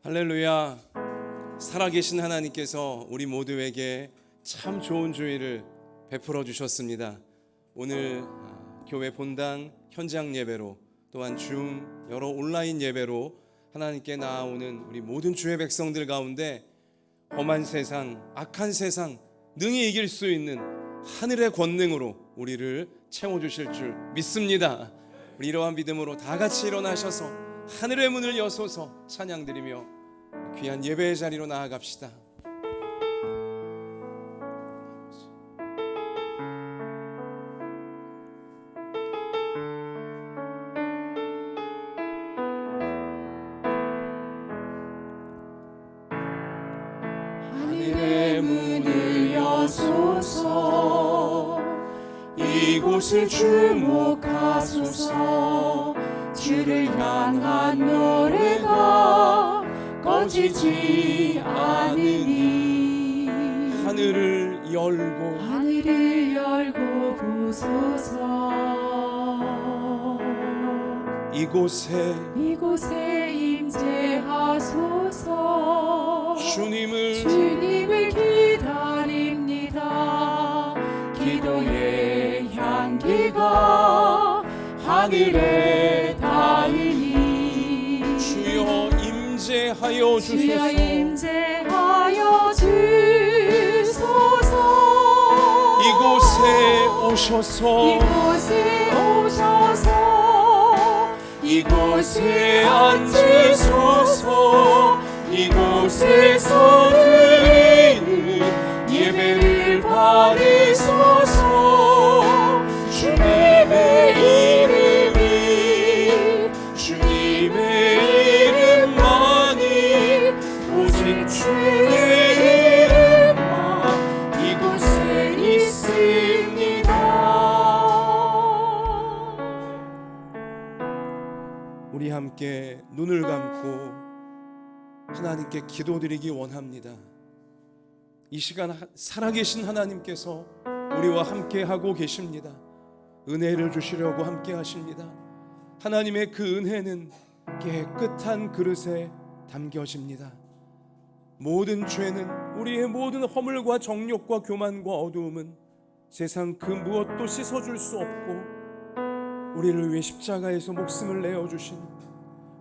할렐루야. 살아계신 하나님께서 우리 모두에게 참 좋은 주일을 베풀어 주셨습니다. 오늘 교회 본당 현장 예배로 또한 줌 여러 온라인 예배로 하나님께 나아오는 우리 모든 주의 백성들 가운데 험한 세상, 악한 세상 능히 이길 수 있는 하늘의 권능으로 우리를 채워주실 줄 믿습니다. 우리 이러한 믿음으로 다 같이 일어나셔서 하늘의 문을 여소서 찬양드리며 귀한 예배의 자리로 나아갑시다. 하늘의 문을 여소서, 이곳을 주목하소서. 주를 향한 노래가 꺼지지 않으니 하늘을 열고 보소서. 이곳에 임재하소서. 주님을 기다립니다. 기도의 향기가 하늘에 닿으니 주여 임재하여 주여 주소서. 임재하여 주소서. 이곳에 오셔서 이곳에 앉으소서. 이곳에서 드리는 예배를 받으소서. 주님의 이름만이 오직 주의 이름만 이곳에 있습니다. 우리 함께 눈을 감고 하나님께 기도드리기 원합니다. 이 시간 살아계신 하나님께서 우리와 함께 하고 계십니다. 은혜를 주시려고 함께 하십니다. 하나님의 그 은혜는 깨끗한 그릇에 담겨집니다. 모든 죄는, 우리의 모든 허물과 정욕과 교만과 어두움은 세상 그 무엇도 씻어줄 수 없고, 우리를 위해 십자가에서 목숨을 내어주신,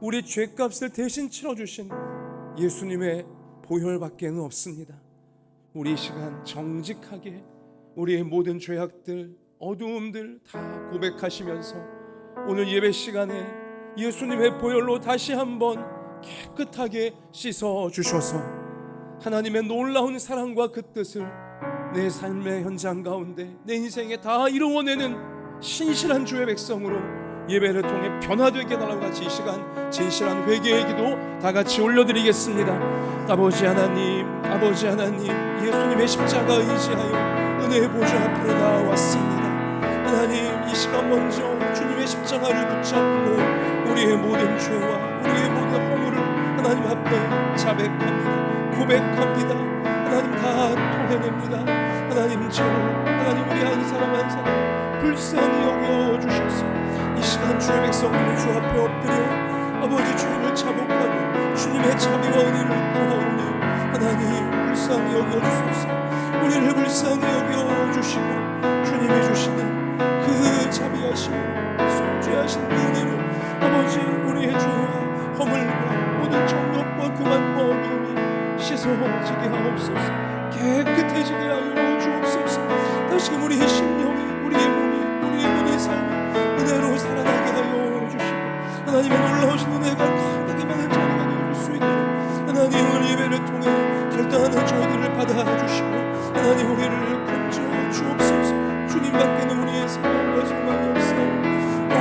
우리 죄값을 대신 치러주신 예수님의 보혈밖에는 없습니다. 우리 이 시간 정직하게 우리의 모든 죄악들, 어두움들 다 고백하시면서 오늘 예배 시간에 예수님의 보혈로 다시 한번 깨끗하게 씻어주셔서 하나님의 놀라운 사랑과 그 뜻을 내 삶의 현장 가운데, 내 인생에 다 이루어내는 신실한 주의 백성으로 예배를 통해 변화되게 달라고 같이 이 시간 진실한 회개의 기도 다 같이 올려드리겠습니다. 아버지 하나님, 예수님의 십자가 의지하여 은혜의 보좌 앞으로 나왔습니다. 하나님, 이 시간 먼저 주님의 십자가를 붙잡고 우리의 모든 죄와 우리의 모든 허물을 하나님 앞에 자백합니다. 고백합니다. 하나님 다 토해냅니다. 하나님 우리 한 사람 한 사람 불쌍히 여겨주셔서 이 시간 주의 백성들을 주 앞에 엎드려 아버지 죄를 자복하고 주님의 자비와 은혜를 구하오니 하나님 불쌍히 여겨주소서. 우리를 불쌍히 여겨주시고 주님이 주시는 그 자비하시고 속죄하신 그 은혜로 아버지 우리의 죄와 허물과 모든 정욕과 교만과 어두움이 씻어지게 하옵소서. 깨끗해지게 하여 주옵소서. 다시금 우리의 심령이, 우리의 몸이, 우리의 모든 삶이 은혜로 살아나게 하여 주시고 하나님의 놀라우신 은혜가 가득히 많은 자리가 되어줄 수 있도록 하나님 오늘 예배를 통해 결단하는 저희들을 받아주시고 하나님 우리를 건져 주옵소서. 주님밖에는 우리의 사랑과 소망이 없사오니 오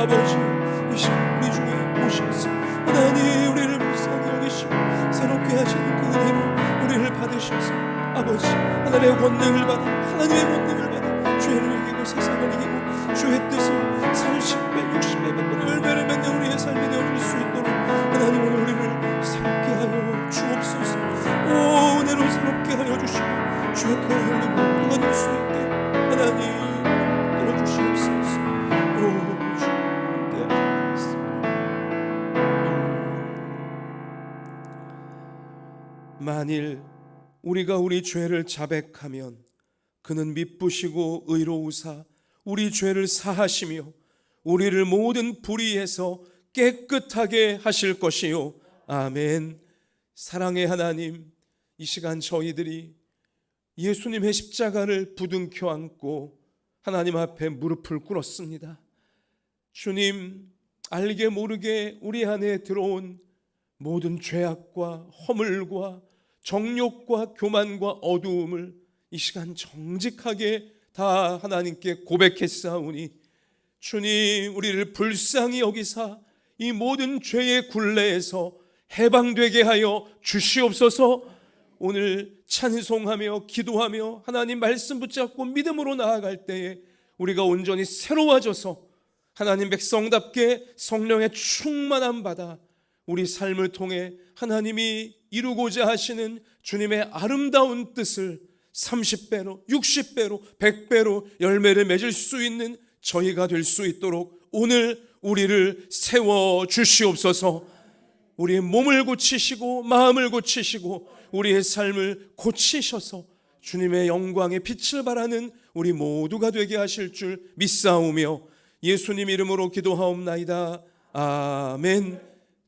아버지, 이 시간 우리 중에 오셔서 하나님 우리를 불쌍히 여기시고 새롭게 하시는 그 은혜로 우리를 받으셔서 아버지 하나님의 권능을 받아, 하나님의 권능을 받아 죄를 이기고 세상을 이기고 주의 뜻을 30배 60배 100배 열매를 맺는 우리의 삶이 되어줄 수 있도록 하나님 오늘 우리를 새롭게 하여 주옵소서. 오 은혜로 새롭게 하여 주시고 주의 그 은혜를 모두가 될 수 있게 하나님 끌어주시옵소서. 오 주님께 하겠습니다. 만일 우리가 우리 죄를 자백하면 그는 미쁘시고 의로우사 우리 죄를 사하시며 우리를 모든 불의에서 깨끗하게 하실 것이요. 아멘. 사랑의 하나님, 이 시간 저희들이 예수님의 십자가를 부둥켜 안고 하나님 앞에 무릎을 꿇었습니다. 주님, 알게 모르게 우리 안에 들어온 모든 죄악과 허물과 정욕과 교만과 어두움을 이 시간 정직하게 다 하나님께 고백했사오니 주님, 우리를 불쌍히 여기사 이 모든 죄의 굴레에서 해방되게 하여 주시옵소서. 오늘 찬송하며 기도하며 하나님 말씀 붙잡고 믿음으로 나아갈 때에 우리가 온전히 새로워져서 하나님 백성답게 성령의 충만함 받아 우리 삶을 통해 하나님이 이루고자 하시는 주님의 아름다운 뜻을 30배로 60배로 100배로 열매를 맺을 수 있는 저희가 될 수 있도록 오늘 우리를 세워 주시옵소서. 우리의 몸을 고치시고 마음을 고치시고 우리의 삶을 고치셔서 주님의 영광의 빛을 발하는 우리 모두가 되게 하실 줄 믿사오며 예수님 이름으로 기도하옵나이다. 아멘.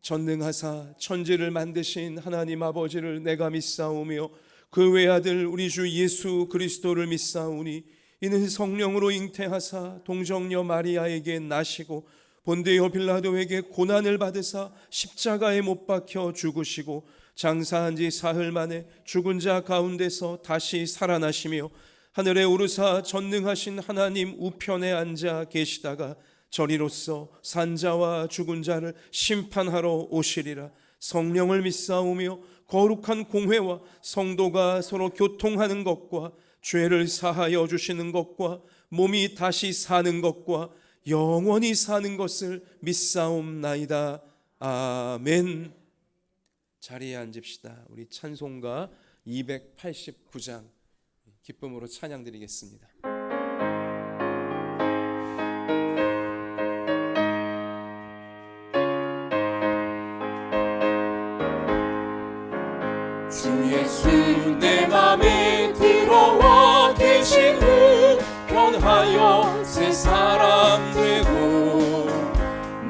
전능하사 천지를 만드신 하나님 아버지를 내가 믿사오며 그 외아들 우리 주 예수 그리스도를 믿사오니 이는 성령으로 잉태하사 동정녀 마리아에게 나시고 본디오 빌라도에게 고난을 받으사 십자가에 못 박혀 죽으시고 장사한 지 사흘 만에 죽은 자 가운데서 다시 살아나시며 하늘에 오르사 전능하신 하나님 우편에 앉아 계시다가 저리로서 산자와 죽은 자를 심판하러 오시리라. 성령을 믿사오며 거룩한 공회와 성도가 서로 교통하는 것과 죄를 사하여 주시는 것과 몸이 다시 사는 것과 영원히 사는 것을 믿사옵나이다. 아멘. 자리에 앉읍시다. 우리 찬송가 289장 기쁨으로 찬양드리겠습니다. 주 예수 내 맘에 들어와 계신 후 변하여 새 사람 되고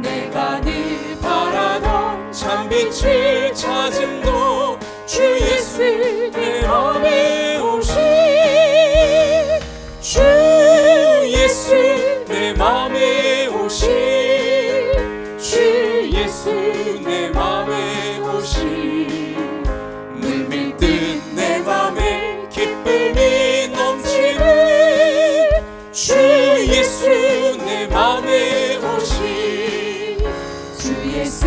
내가 늘 바라던 참빛을 찾음도 주 예수 내 맘에 오신 주 예수 내 맘에 오신 주 예수 내 맘에 오신 물밀듯 내 맘에 기쁨이 넘치는 주 예수 내 맘에 오신 주 예수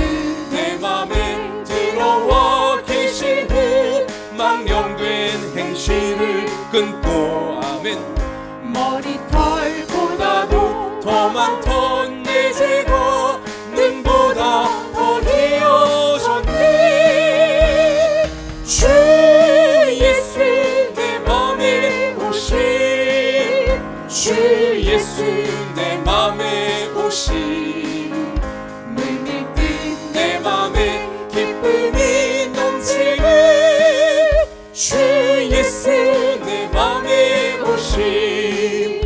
내 맘에 들어와 계신 후 망령된 행실을 끊고 아멘 머리털보다도 더 많던 내 죄가 눈보다 더 희어졌네 주 예수 내 맘에 오신 주 예수 내 맘에 오신 물밀듯 내 맘에 기쁨이 넘치는 주 예수 내 맘에 오신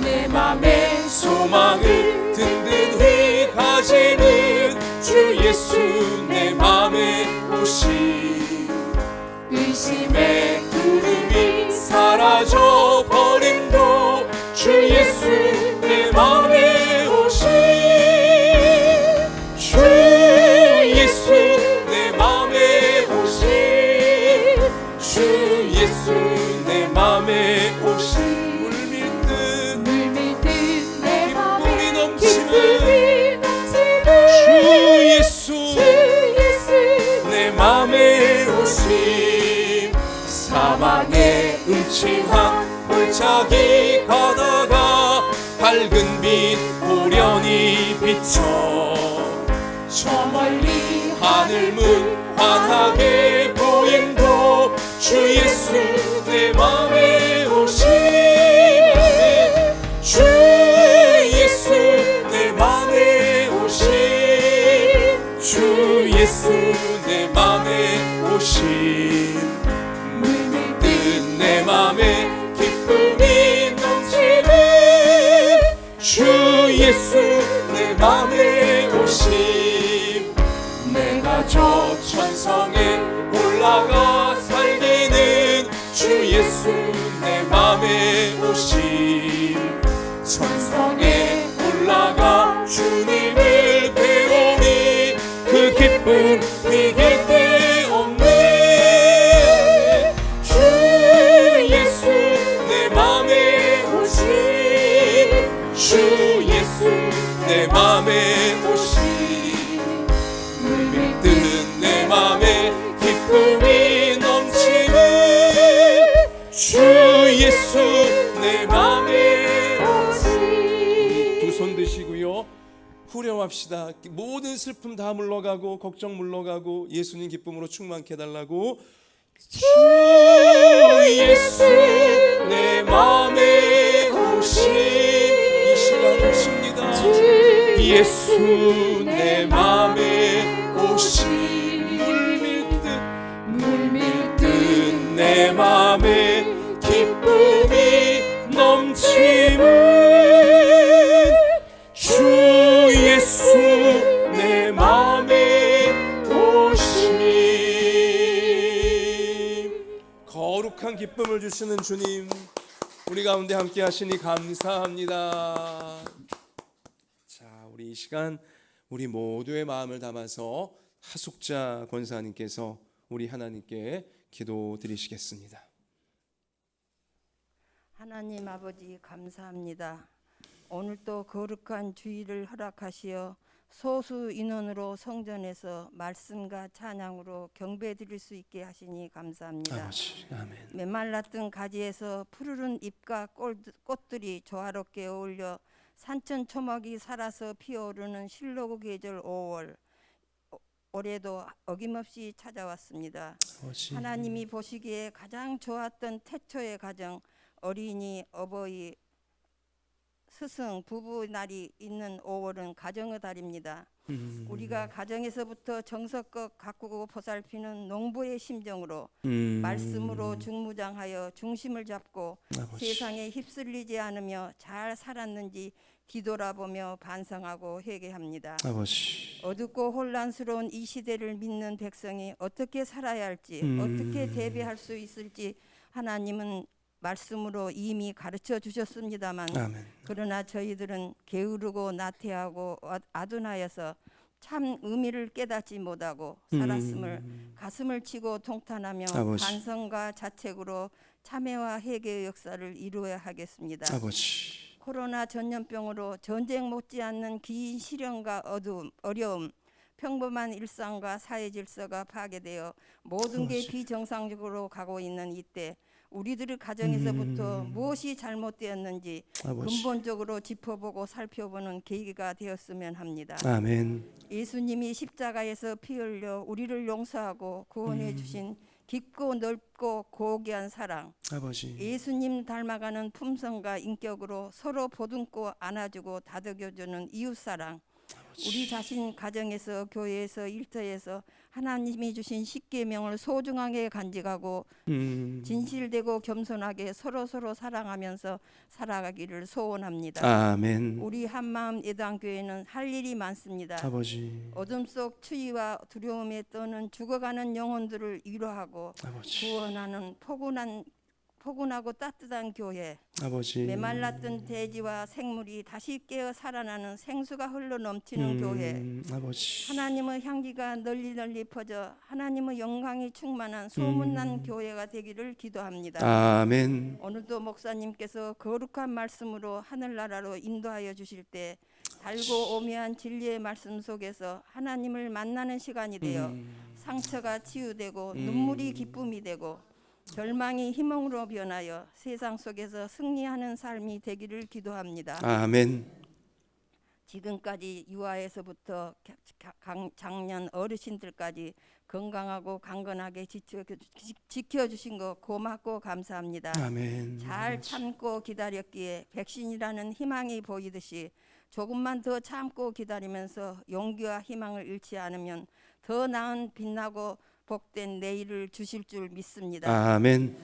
내 맘에 소망을 든든히 가지는 주 예수 내 맘에 오신 의심의 구름이 사라져 버림도 주 예수 내 맘에 오신 주 예수 내 맘에 오신 주 예수 내 맘에 오신 물밀듯 내 맘에 기쁨이 넘치는 주 예수 내 맘에 오신 사망의 음침한 골짜기 가다가 밝은 빛 호련히 비쳐 저 멀리 하늘문 환하게 보임도 주 예수 내 맘에 오신 주 예수 내 맘에 오신 주 예수 예수 내 맘에 오신 물밀듯 내 맘에 기쁨이 넘치는 주 예수 내 맘에 오신 내가 저 천성에 올라가 살기는 주 예수 내 맘에 오신 천성에 올라가 주님을 배우니 그 기쁨 이길 데 없네 주 예수 내 맘에 오신 주 예수 내 맘에 오신 물밀듯 내 맘에 기쁨이 넘치는 주 예수 내 맘에 오신 두 손 드시고요. 후렴합시다. 모든 슬픔 다 물러가고 걱정 물러가고 예수님 기쁨으로 충만케 해달라고. 주 예수 내 맘에 오신 이 시간 오십니다. 예수 내 맘에 오신 물밀듯 내 맘에 기쁨이 넘치는 주 예수 내 맘에 오신 거룩한 기쁨을 주시는 주님, 우리 가운데 함께 하시니 감사합니다. 자, 우리 이 시간 우리 모두의 마음을 담아서 하숙자 권사님께서 우리 하나님께 기도 드리시겠습니다. 하나님 아버지 감사합니다. 오늘도 거룩한 주일을 허락하시어 소수 인원으로 성전에서 말씀과 찬양으로 경배 드릴 수 있게 하시니 감사합니다. 아버지, 아멘. 메말랐던 가지에서 푸르른 잎과 꽃들이 조화롭게 어울려 산천 초목이 살아서 피어오르는 실로그 계절 5월, 올해도 어김없이 찾아왔습니다. 아버지. 하나님이 보시기에 가장 좋았던 태초의 가정, 어린이, 어버이, 스승, 부부 날이 있는 5월은 가정의 달입니다. 우리가 가정에서부터 정성껏 가꾸고 보살피는 농부의 심정으로 말씀으로 중무장하여 중심을 잡고 아버지. 세상에 휩쓸리지 않으며 잘 살았는지 뒤돌아보며 반성하고 회개합니다. 아버지. 어둡고 혼란스러운 이 시대를 믿는 백성이 어떻게 살아야 할지, 어떻게 대비할 수 있을지 하나님은 말씀으로 이미 가르쳐 주셨습니다만, 아멘. 그러나 저희들은 게으르고 나태하고 아둔하여서 참 의미를 깨닫지 못하고 살았음을 가슴을 치고 통탄하며 아버지. 반성과 자책으로 참회와 회개의 역사를 이루어야 하겠습니다. 아버지. 코로나 전염병으로 전쟁 못지않는 긴 시련과 어려움, 평범한 일상과 사회 질서가 파괴되어 모든 게 아버지. 비정상적으로 가고 있는 이때 우리들의 가정에서부터 무엇이 잘못되었는지 아버지. 근본적으로 짚어보고 살펴보는 계기가 되었으면 합니다. 아멘. 예수님이 십자가에서 피 흘려 우리를 용서하고 구원해 주신 깊고 넓고 고귀한 사랑, 아버지. 예수님 닮아가는 품성과 인격으로 서로 보듬고 안아주고 다독여주는 이웃사랑, 우리 자신 가정에서 교회에서 일터에서 하나님이 주신 십계명을 소중하게 간직하고 진실되고 겸손하게 서로 사랑하면서 살아가기를 소원합니다. 아멘. 우리 한마음 예당교회는 할 일이 많습니다. 아버지. 어둠 속 추위와 두려움에 떠는 죽어가는 영혼들을 위로하고 아버지. 구원하는 포근하고 따뜻한 교회, 아버지. 메말랐던 대지와 생물이 다시 깨어 살아나는 생수가 흘러 넘치는 교회, 아버지. 하나님의 향기가 널리 퍼져 하나님의 영광이 충만한 소문난 교회가 되기를 기도합니다. 아멘. 오늘도 목사님께서 거룩한 말씀으로 하늘나라로 인도하여 주실 때 달고 오묘한 진리의 말씀 속에서 하나님을 만나는 시간이 되어 상처가 치유되고 눈물이 기쁨이 되고 절망이 희망으로 변하여 세상 속에서 승리하는 삶이 되기를 기도합니다. 아멘. 지금까지 유아에서부터 장년 어르신들까지 건강하고 강건하게 지켜주신 거 고맙고 감사합니다. 아멘. 잘 참고 기다렸기에 백신이라는 희망이 보이듯이 조금만 더 참고 기다리면서 용기와 희망을 잃지 않으면 더 나은 빛나고 복된 내일을 주실 줄 믿습니다. 아멘.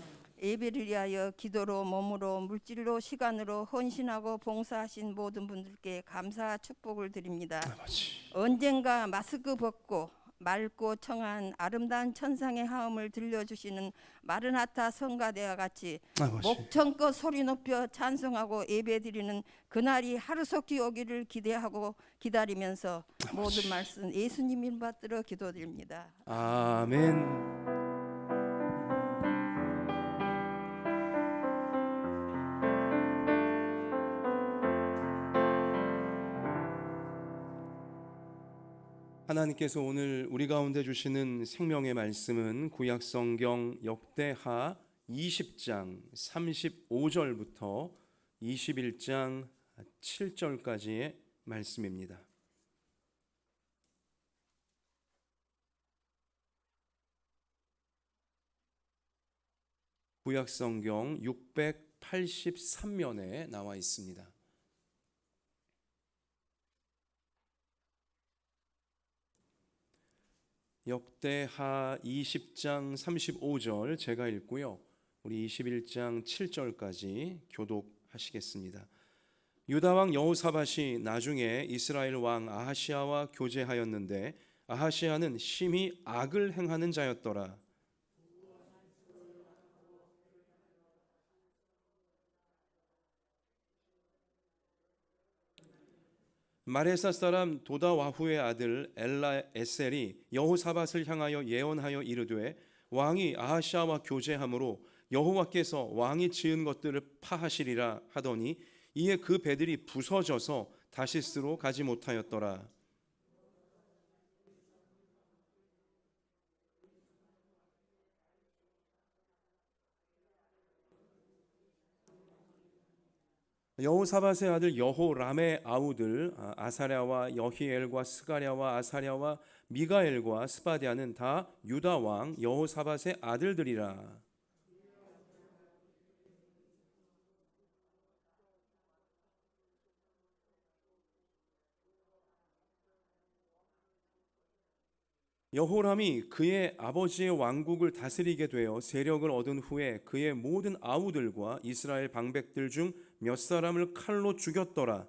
예배를 위하여 기도로 몸으로 물질로 시간으로 헌신하고 봉사하신 모든 분들께 감사 축복을 드립니다. 아버지. 언젠가 마스크 벗고 맑고 청한 아름다운 천상의 하음을 들려주시는 마르나타 성가대와 같이 아버지. 목청껏 소리 높여 찬송하고 예배드리는 그날이 하루속히 오기를 기대하고 기다리면서 모든 말씀 예수님 이름 받들어 기도드립니다. 아멘. 하나님께서 오늘 우리 가운데 주시는 생명의 말씀은 구약성경 역대하 20장 35절부터 21장 7절까지의 말씀입니다. 구약성경 683면에 나와 있습니다. 역대하 20장 35절 제가 읽고요. 우리 21장 7절까지 교독하시겠습니다. 유다 왕 여호사밧이 나중에 이스라엘 왕 아하시아와 교제하였는데 아하시아는 심히 악을 행하는 자였더라. 마레사 사람 도다와후의 아들 엘라에셀이 여호사밧을 향하여 예언하여 이르되 왕이 아하시아와 교제함으로 여호와께서 왕이 지은 것들을 파하시리라 하더니 이에 그 배들이 부서져서 다시스로 가지 못하였더라. 여호사밧의 아들 여호람의 아우들 아사랴와 여히엘과 스가랴와 아사랴와 미가엘과 스바디아는 다 유다 왕 여호사밧의 아들들이라. 여호람이 그의 아버지의 왕국을 다스리게 되어 세력을 얻은 후에 그의 모든 아우들과 이스라엘 방백들 중 몇 사람을 칼로 죽였더라.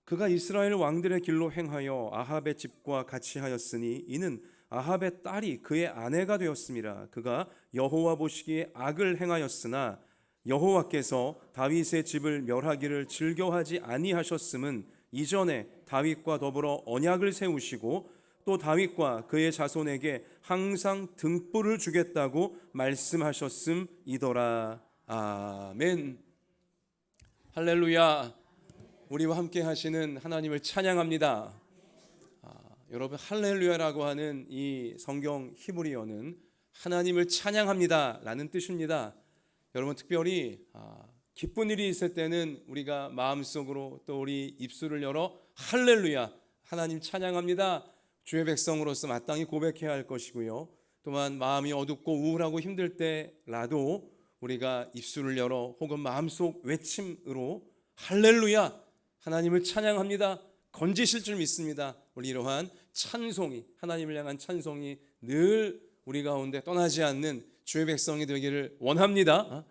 그가 이스라엘 왕들의 길로 행하여 아합의 집과 같이 하였으니 이는 아합의 딸이 그의 아내가 되었음이라. 그가 여호와 보시기에 악을 행하였으나 여호와께서 다윗의 집을 멸하기를 즐겨하지 아니하셨음은 이전에 다윗과 더불어 언약을 세우시고 또 다윗과 그의 자손에게 항상 등불을 주겠다고 말씀하셨음이더라. 아멘. 할렐루야. 우리와 함께 하시는 하나님을 찬양합니다. 여러분, 할렐루야라고 하는 이 성경 히브리어는 하나님을 찬양합니다 라는 뜻입니다. 여러분, 특별히 기쁜 일이 있을 때는 우리가 마음속으로 또 우리 입술을 열어 할렐루야, 하나님 찬양합니다, 주의 백성으로서 마땅히 고백해야 할 것이고요. 또한 마음이 어둡고 우울하고 힘들 때라도 우리가 입술을 열어 혹은 마음속 외침으로 할렐루야, 하나님을 찬양합니다, 건지실 줄 믿습니다. 우리 이러한 찬송이, 하나님을 향한 찬송이 늘 우리 가운데 떠나지 않는 주의 백성이 되기를 원합니다.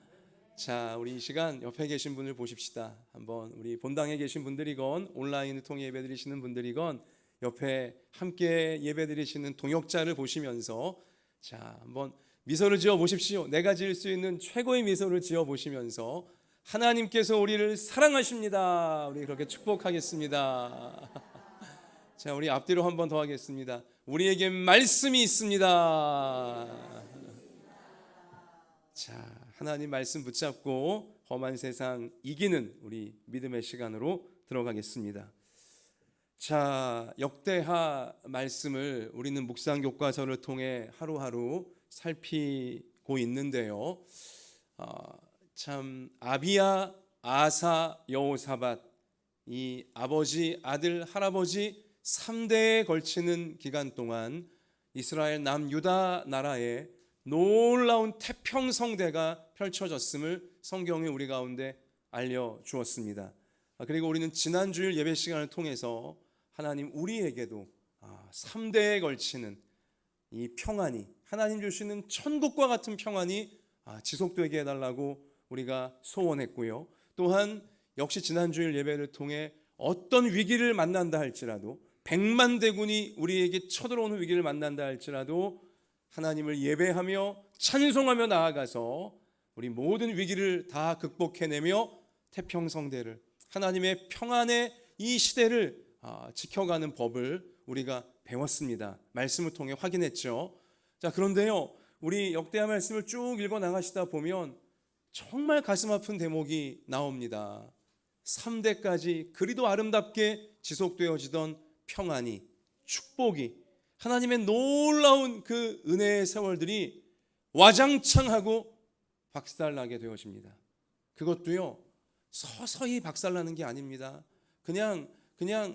자, 우리 이 시간 옆에 계신 분을 보십시다. 한번 우리 본당에 계신 분들이건 온라인을 통해 예배드리시는 분들이건 옆에 함께 예배드리시는 동역자를 보시면서 자, 한번 미소를 지어 보십시오. 내가 지을 수 있는 최고의 미소를 지어 보시면서 하나님께서 우리를 사랑하십니다. 우리 그렇게 축복하겠습니다. 자, 우리 앞뒤로 한번 더 하겠습니다. 우리에게 말씀이 있습니다. 자, 하나님 말씀 붙잡고 험한 세상 이기는 우리 믿음의 시간으로 들어가겠습니다. 자, 역대하 말씀을 우리는 묵상 교과서를 통해 하루하루 살피고 있는데요. 참 아비야, 아사, 여호사밧, 이 아버지, 아들, 할아버지 3대에 걸치는 기간 동안 이스라엘 남유다 나라에 놀라운 태평성대가 펼쳐졌음을 성경이 우리 가운데 알려주었습니다. 그리고 우리는 지난 주일 예배 시간을 통해서 하나님 우리에게도 3대에 걸치는 이 평안이, 하나님 주시는 천국과 같은 평안이 지속되게 해달라고 우리가 소원했고요. 또한 역시 지난 주일 예배를 통해 어떤 위기를 만난다 할지라도, 100만 대군이 우리에게 쳐들어오는 위기를 만난다 할지라도 하나님을 예배하며 찬송하며 나아가서 우리 모든 위기를 다 극복해내며 태평성대를, 하나님의 평안의 이 시대를 지켜가는 법을 우리가 배웠습니다. 말씀을 통해 확인했죠. 자, 그런데요, 우리 역대하 말씀을 쭉 읽어 나가시다 보면 정말 가슴 아픈 대목이 나옵니다. 3대까지 그리도 아름답게 지속되어지던 평안이, 축복이, 하나님의 놀라운 그 은혜의 세월들이 와장창하고 박살나게 되어집니다. 그것도요, 서서히 박살나는 게 아닙니다. 그냥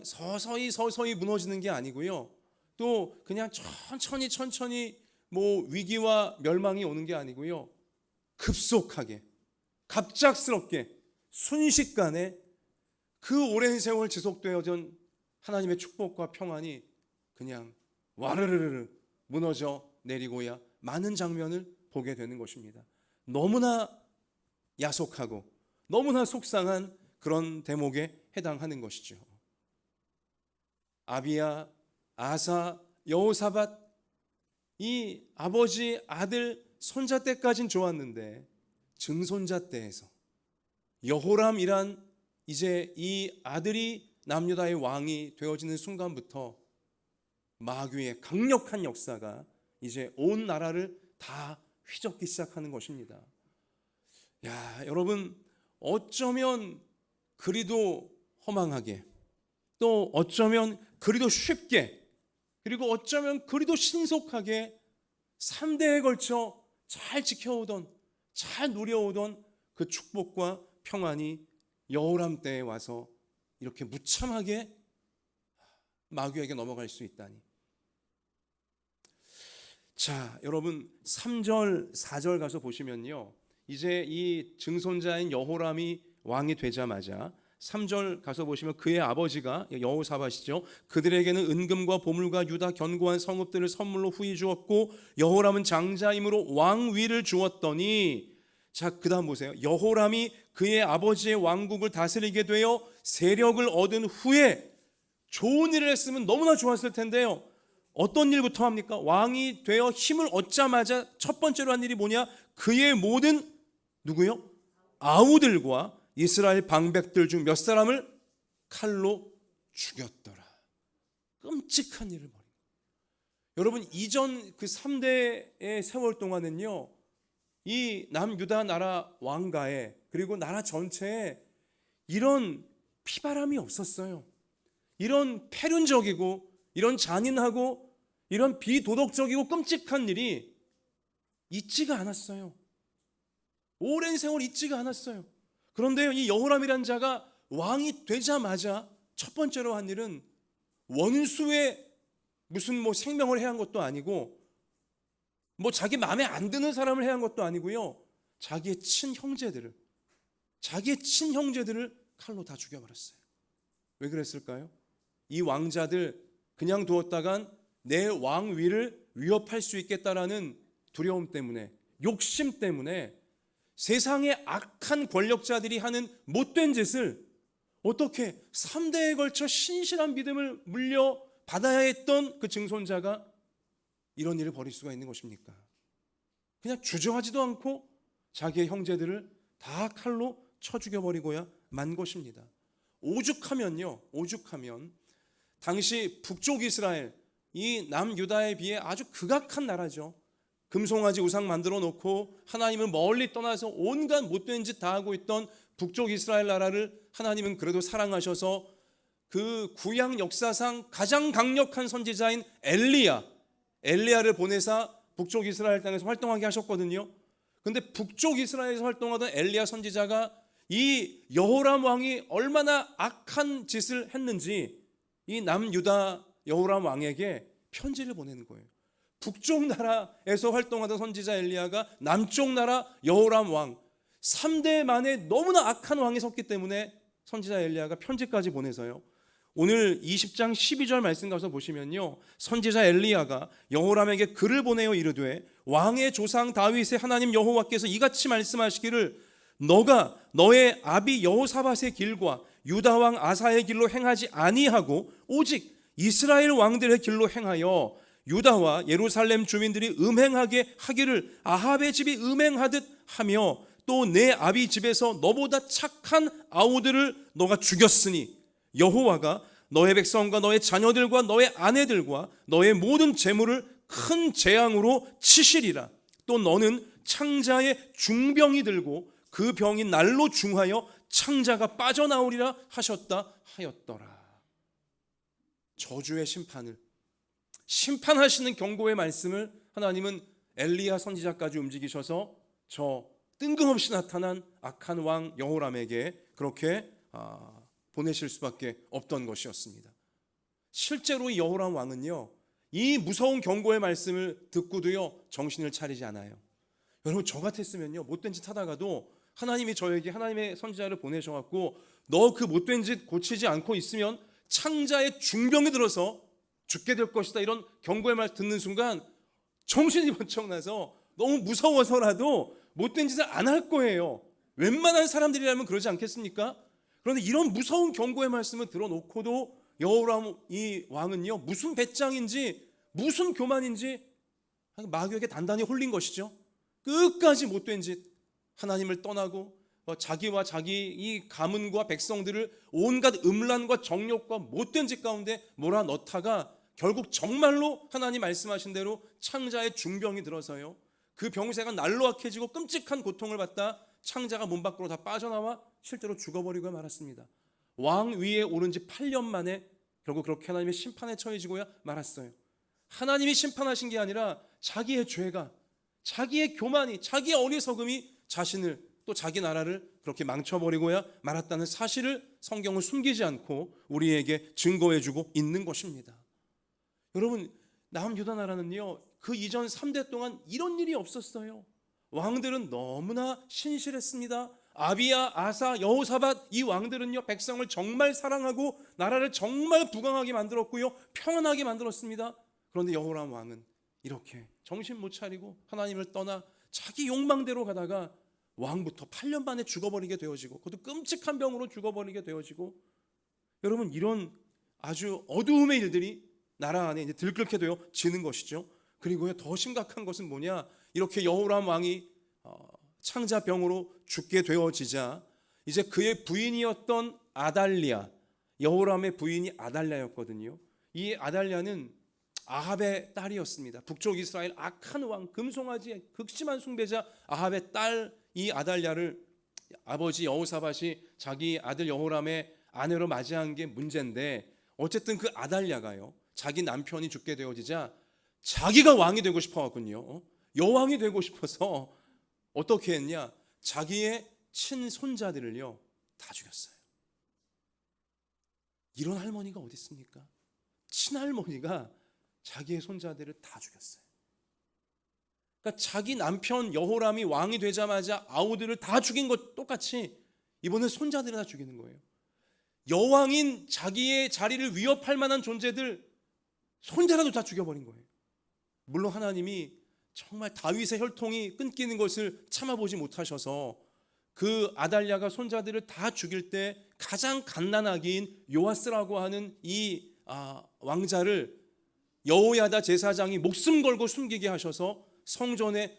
서서히 무너지는 게 아니고요. 또 그냥 천천히 뭐 위기와 멸망이 오는 게 아니고요. 급속하게, 갑작스럽게, 순식간에 그 오랜 세월 지속되어진 하나님의 축복과 평안이 그냥 와르르르 무너져 내리고야 많은 장면을 보게 되는 것입니다. 너무나 야속하고 너무나 속상한 그런 대목에 해당하는 것이죠. 아비야, 아사, 여호사밧, 이 아버지, 아들, 손자 때까진 좋았는데 증손자 때에서 여호람이란 이제 이 아들이 남유다의 왕이 되어지는 순간부터 마귀의 강력한 역사가 이제 온 나라를 다 휘젓기 시작하는 것입니다. 여러분, 어쩌면 그리도 허망하게, 또 어쩌면 그리도 쉽게, 그리고 어쩌면 그리도 신속하게 3대에 걸쳐 잘 지켜오던, 잘 누려오던 그 축복과 평안이 여호람 때에 와서 이렇게 무참하게 마귀에게 넘어갈 수 있다니. 자, 여러분 3절 4절 가서 보시면요, 이제 이 증손자인 여호람이 왕이 되자마자 3절 가서 보시면 그의 아버지가 여호사밧이죠. 그들에게는 은금과 보물과 유다 견고한 성읍들을 선물로 후히 주었고 여호람은 장자임으로 왕위를 주었더니, 자, 그 다음 보세요. 여호람이 그의 아버지의 왕국을 다스리게 되어 세력을 얻은 후에, 좋은 일을 했으면 너무나 좋았을 텐데요, 어떤 일부터 합니까? 왕이 되어 힘을 얻자마자 첫 번째로 한 일이 뭐냐? 그의 모든 누구요? 아우들과 이스라엘 방백들 중 몇 사람을 칼로 죽였더라. 끔찍한 일을 벌인. 여러분, 이전 그 3대의 세월 동안은요, 이 남유다 나라 왕가에, 그리고 나라 전체에 이런 피바람이 없었어요. 이런 패륜적이고 이런 잔인하고 이런 비도덕적이고 끔찍한 일이 있지가 않았어요. 오랜 세월 있지가 않았어요. 그런데요, 이 여호람이란 자가 왕이 되자마자 첫 번째로 한 일은 원수의 무슨 뭐 생명을 해한 것도 아니고, 뭐 자기 마음에 안 드는 사람을 해한 것도 아니고요, 자기의 친형제들을 칼로 다 죽여버렸어요. 왜 그랬을까요? 이 왕자들 그냥 두었다간 내 왕위를 위협할 수 있겠다라는 두려움 때문에, 욕심 때문에 세상의 악한 권력자들이 하는 못된 짓을 어떻게 3대에 걸쳐 신실한 믿음을 물려받아야 했던 그 증손자가 이런 일을 벌일 수가 있는 것입니까? 그냥 주저하지도 않고 자기의 형제들을 다 칼로 쳐 죽여버리고야 만 것입니다. 오죽하면 당시 북쪽 이스라엘, 이 남유다에 비해 아주 극악한 나라죠. 금송아지 우상 만들어 놓고 하나님을 멀리 떠나서 온갖 못된 짓 다 하고 있던 북쪽 이스라엘 나라를 하나님은 그래도 사랑하셔서 그 구약 역사상 가장 강력한 선지자인 엘리야를 보내사 북쪽 이스라엘 땅에서 활동하게 하셨거든요. 근데 북쪽 이스라엘에서 활동하던 엘리야 선지자가 이 여호람 왕이 얼마나 악한 짓을 했는지 이 남유다 여호람 왕에게 편지를 보내는 거예요. 북쪽 나라에서 활동하던 선지자 엘리야가 남쪽 나라 여호람 왕, 3대 만에 너무나 악한 왕이 섰기 때문에 선지자 엘리야가 편지까지 보내서요, 오늘 20장 12절 말씀 가서 보시면요, 선지자 엘리야가 여호람에게 글을 보내어 이르되 왕의 조상 다윗의 하나님 여호와께서 이같이 말씀하시기를 너가 너의 아비 여호사밧의 길과 유다 왕 아사의 길로 행하지 아니하고 오직 이스라엘 왕들의 길로 행하여 유다와 예루살렘 주민들이 음행하게 하기를 아합의 집이 음행하듯 하며 또 내 아비 집에서 너보다 착한 아우들을 너가 죽였으니 여호와가 너의 백성과 너의 자녀들과 너의 아내들과 너의 모든 재물을 큰 재앙으로 치시리라. 또 너는 창자의 중병이 들고 그 병이 날로 중하여 창자가 빠져나오리라 하셨다 하였더라. 저주의 심판을, 심판하시는 경고의 말씀을 하나님은 엘리야 선지자까지 움직이셔서 저 뜬금없이 나타난 악한 왕 여호람에게 그렇게 보내실 수밖에 없던 것이었습니다. 실제로 이 여호람 왕은요, 이 무서운 경고의 말씀을 듣고도요 정신을 차리지 않아요. 여러분, 저 같았으면요 못된 짓 하다가도 하나님이 저에게 하나님의 선지자를 보내셔갖고 너 그 못된 짓 고치지 않고 있으면 창자의 중병이 들어서 죽게 될 것이다, 이런 경고의 말 듣는 순간 정신이 번쩍 나서 너무 무서워서라도 못된 짓을 안 할 거예요. 웬만한 사람들이라면 그러지 않겠습니까? 그런데 이런 무서운 경고의 말씀을 들어놓고도 여호람 이 왕은요, 무슨 배짱인지 무슨 교만인지 마귀에게 단단히 홀린 것이죠. 끝까지 못된 짓, 하나님을 떠나고 자기와 자기 이 가문과 백성들을 온갖 음란과 정욕과 못된 짓 가운데 몰아넣다가 결국 정말로 하나님 말씀하신 대로 창자의 중병이 들어서요, 그 병세가 날로 악해지고 끔찍한 고통을 받다 창자가 문 밖으로 다 빠져나와 실제로 죽어버리고 말았습니다. 왕 위에 오른 지 8년 만에 결국 그렇게 하나님의 심판에 처해지고야 말았어요. 하나님이 심판하신 게 아니라 자기의 죄가, 자기의 교만이, 자기의 어리석음이 자신을 또 자기 나라를 그렇게 망쳐버리고야 말았다는 사실을 성경은 숨기지 않고 우리에게 증거해주고 있는 것입니다. 여러분, 남유다 나라는요, 그 이전 3대 동안 이런 일이 없었어요. 왕들은 너무나 신실했습니다. 아비야, 아사, 여호사밧, 이 왕들은요 백성을 정말 사랑하고 나라를 정말 부강하게 만들었고요, 평안하게 만들었습니다. 그런데 여호람 왕은 이렇게 정신 못 차리고 하나님을 떠나 자기 욕망대로 가다가 왕부터 8년 만에 죽어버리게 되어지고, 그것도 끔찍한 병으로 죽어버리게 되어지고, 여러분, 이런 아주 어두움의 일들이 나라 안에 이제 들끓게 되어지는 것이죠. 그리고요, 더 심각한 것은 뭐냐, 이렇게 여호람 왕이 창자병으로 죽게 되어지자 이제 그의 부인이었던 아달랴, 여호람의 부인이 아달랴였거든요. 이 아달랴는 아합의 딸이었습니다. 북쪽 이스라엘 악한 왕, 금송아지의 극심한 숭배자 아합의 딸 이 아달랴를 아버지 여호사밧이 자기 아들 여호람의 아내로 맞이한 게 문제인데, 어쨌든 그 아달랴가요, 자기 남편이 죽게 되어지자 자기가 왕이 되고 싶어갖군요. 여왕이 되고 싶어서 어떻게 했냐, 자기의 친손자들을요 다 죽였어요. 이런 할머니가 어디 있습니까? 친할머니가 자기의 손자들을 다 죽였어요. 그러니까 자기 남편 여호람이 왕이 되자마자 아우들을 다 죽인 것 똑같이 이번엔 손자들을 다 죽이는 거예요. 여왕인 자기의 자리를 위협할 만한 존재들 손자라도 다 죽여버린 거예요. 물론 하나님이 정말 다윗의 혈통이 끊기는 것을 참아보지 못하셔서 그 아달랴가 손자들을 다 죽일 때 가장 갓난아기인 요아스라고 하는 이 왕자를 여호야다 제사장이 목숨 걸고 숨기게 하셔서 성전에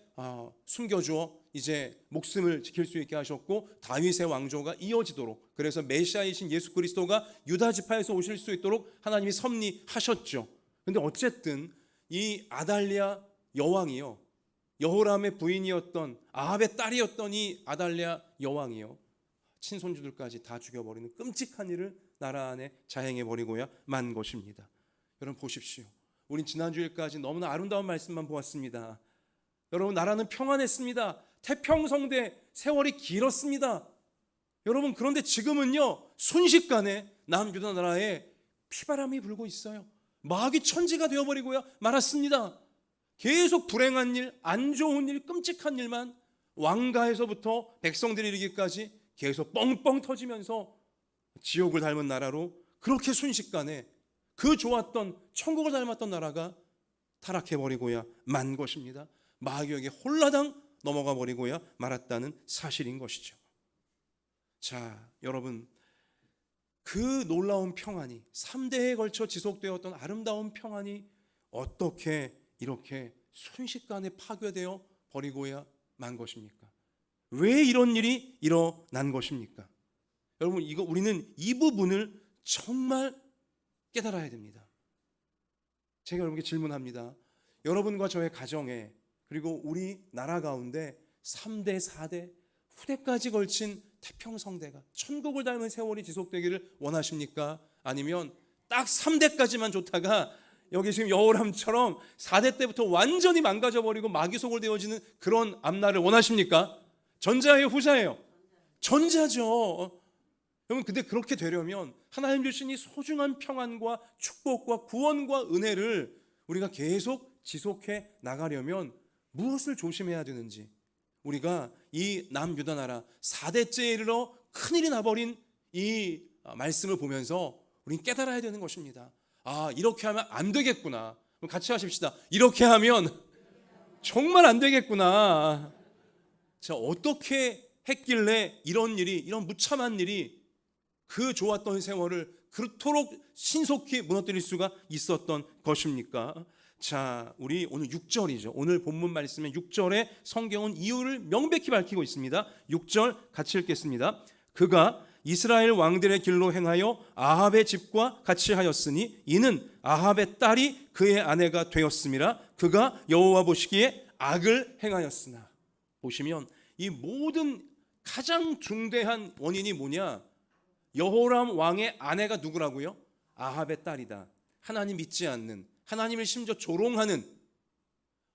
숨겨주어 이제 목숨을 지킬 수 있게 하셨고, 다윗의 왕조가 이어지도록, 그래서 메시아이신 예수 그리스도가 유다 지파에서 오실 수 있도록 하나님이 섭리하셨죠. 근데 어쨌든 이 아달랴 여왕이요, 여호람의 부인이었던 아합의 딸이었던 이 아달랴 여왕이요, 친손주들까지 다 죽여버리는 끔찍한 일을 나라 안에 자행해버리고야 만 것입니다. 여러분 보십시오. 우린 지난주일까지 너무나 아름다운 말씀만 보았습니다. 여러분, 나라는 평안했습니다. 태평성대, 세월이 길었습니다. 여러분, 그런데 지금은요 순식간에 남유다 나라에 피바람이 불고 있어요. 마귀 천지가 되어버리고야 말았습니다. 계속 불행한 일, 안 좋은 일, 끔찍한 일만 왕가에서부터 백성들이 이르기까지 계속 뻥뻥 터지면서 지옥을 닮은 나라로 그렇게 순식간에 그 좋았던 천국을 닮았던 나라가 타락해버리고야 만 것입니다. 마귀에게 홀라당 넘어가 버리고야 말았다는 사실인 것이죠. 자, 여러분, 그 놀라운 평안이 3대에 걸쳐 지속되었던 아름다운 평안이 어떻게 이렇게 순식간에 파괴되어 버리고야 만 것입니까? 왜 이런 일이 일어난 것입니까? 여러분, 우리는 이 부분을 정말 깨달아야 됩니다. 제가 여러분께 질문합니다. 여러분과 저의 가정에, 그리고 우리 나라 가운데 3대, 4대, 후대까지 걸친 태평성대가 천국을 닮은 세월이 지속되기를 원하십니까? 아니면 딱 3대까지만 좋다가 여기 지금 여호람처럼 4대 때부터 완전히 망가져버리고 마귀 속을 되어지는 그런 앞날을 원하십니까? 전자예요, 후자예요? 전자죠. 여러분, 근데 그렇게 되려면 하나님 주신 이 소중한 평안과 축복과 구원과 은혜를 우리가 계속 지속해 나가려면 무엇을 조심해야 되는지, 우리가 이 남유다 나라 4대째에 이르러 큰일이 나버린 이 말씀을 보면서 우리는 깨달아야 되는 것입니다. 아, 이렇게 하면 안 되겠구나. 그럼 같이 하십시다. 이렇게 하면 정말 안 되겠구나. 자, 어떻게 했길래 이런 일이, 이런 무참한 일이 그 좋았던 세월을 그토록 신속히 무너뜨릴 수가 있었던 것입니까? 자, 우리 오늘 6절이죠. 오늘 본문 말씀의 6절에 성경은 이유를 명백히 밝히고 있습니다. 6절 같이 읽겠습니다. 그가 이스라엘 왕들의 길로 행하여 아합의 집과 같이 하였으니 이는 아합의 딸이 그의 아내가 되었음이라. 그가 여호와 보시기에 악을 행하였으나. 보시면 이 모든 가장 중대한 원인이 뭐냐? 여호람 왕의 아내가 누구라고요? 아합의 딸이다. 하나님 믿지 않는, 하나님을 심지어 조롱하는,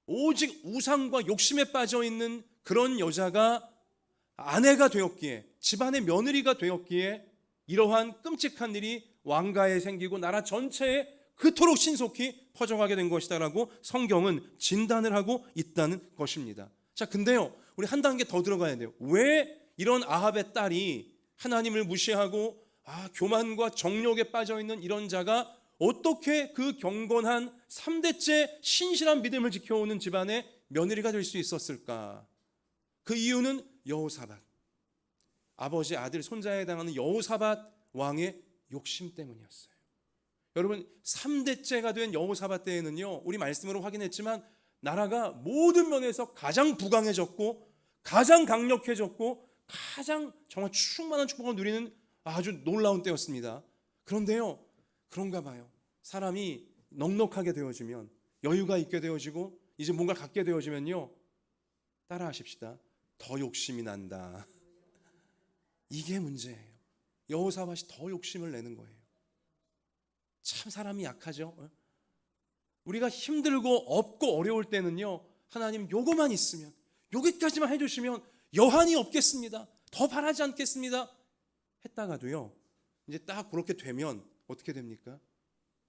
오직 우상과 욕심에 빠져 있는 그런 여자가 아내가 되었기에, 집안의 며느리가 되었기에 이러한 끔찍한 일이 왕가에 생기고 나라 전체에 그토록 신속히 퍼져가게 된 것이다라고 성경은 진단을 하고 있다는 것입니다. 자, 근데요, 우리 한 단계 더 들어가야 돼요. 왜 이런 아합의 딸이 하나님을 무시하고 교만과 정욕에 빠져 있는 이런 자가 어떻게 그 경건한 3대째 신실한 믿음을 지켜오는 집안의 며느리가 될 수 있었을까? 그 이유는 여호사밧, 아버지 아들 손자에 해당하는 여호사밧 왕의 욕심 때문이었어요. 여러분, 3대째가 된 여호사밧 때에는요, 우리 말씀으로 확인했지만 나라가 모든 면에서 가장 부강해졌고 가장 강력해졌고 가장 정말 충만한 축복을 누리는 아주 놀라운 때였습니다. 그런데요, 그런가 봐요. 사람이 넉넉하게 되어지면, 여유가 있게 되어지고 이제 뭔가 갖게 되어지면요, 따라하십시다. 더 욕심이 난다. 이게 문제예요. 여호사밧이 더 욕심을 내는 거예요. 참 사람이 약하죠. 우리가 힘들고 없고 어려울 때는요, 하나님 요거만 있으면, 여기까지만 해주시면 여한이 없겠습니다, 더 바라지 않겠습니다 했다가도요, 이제 딱 그렇게 되면 어떻게 됩니까?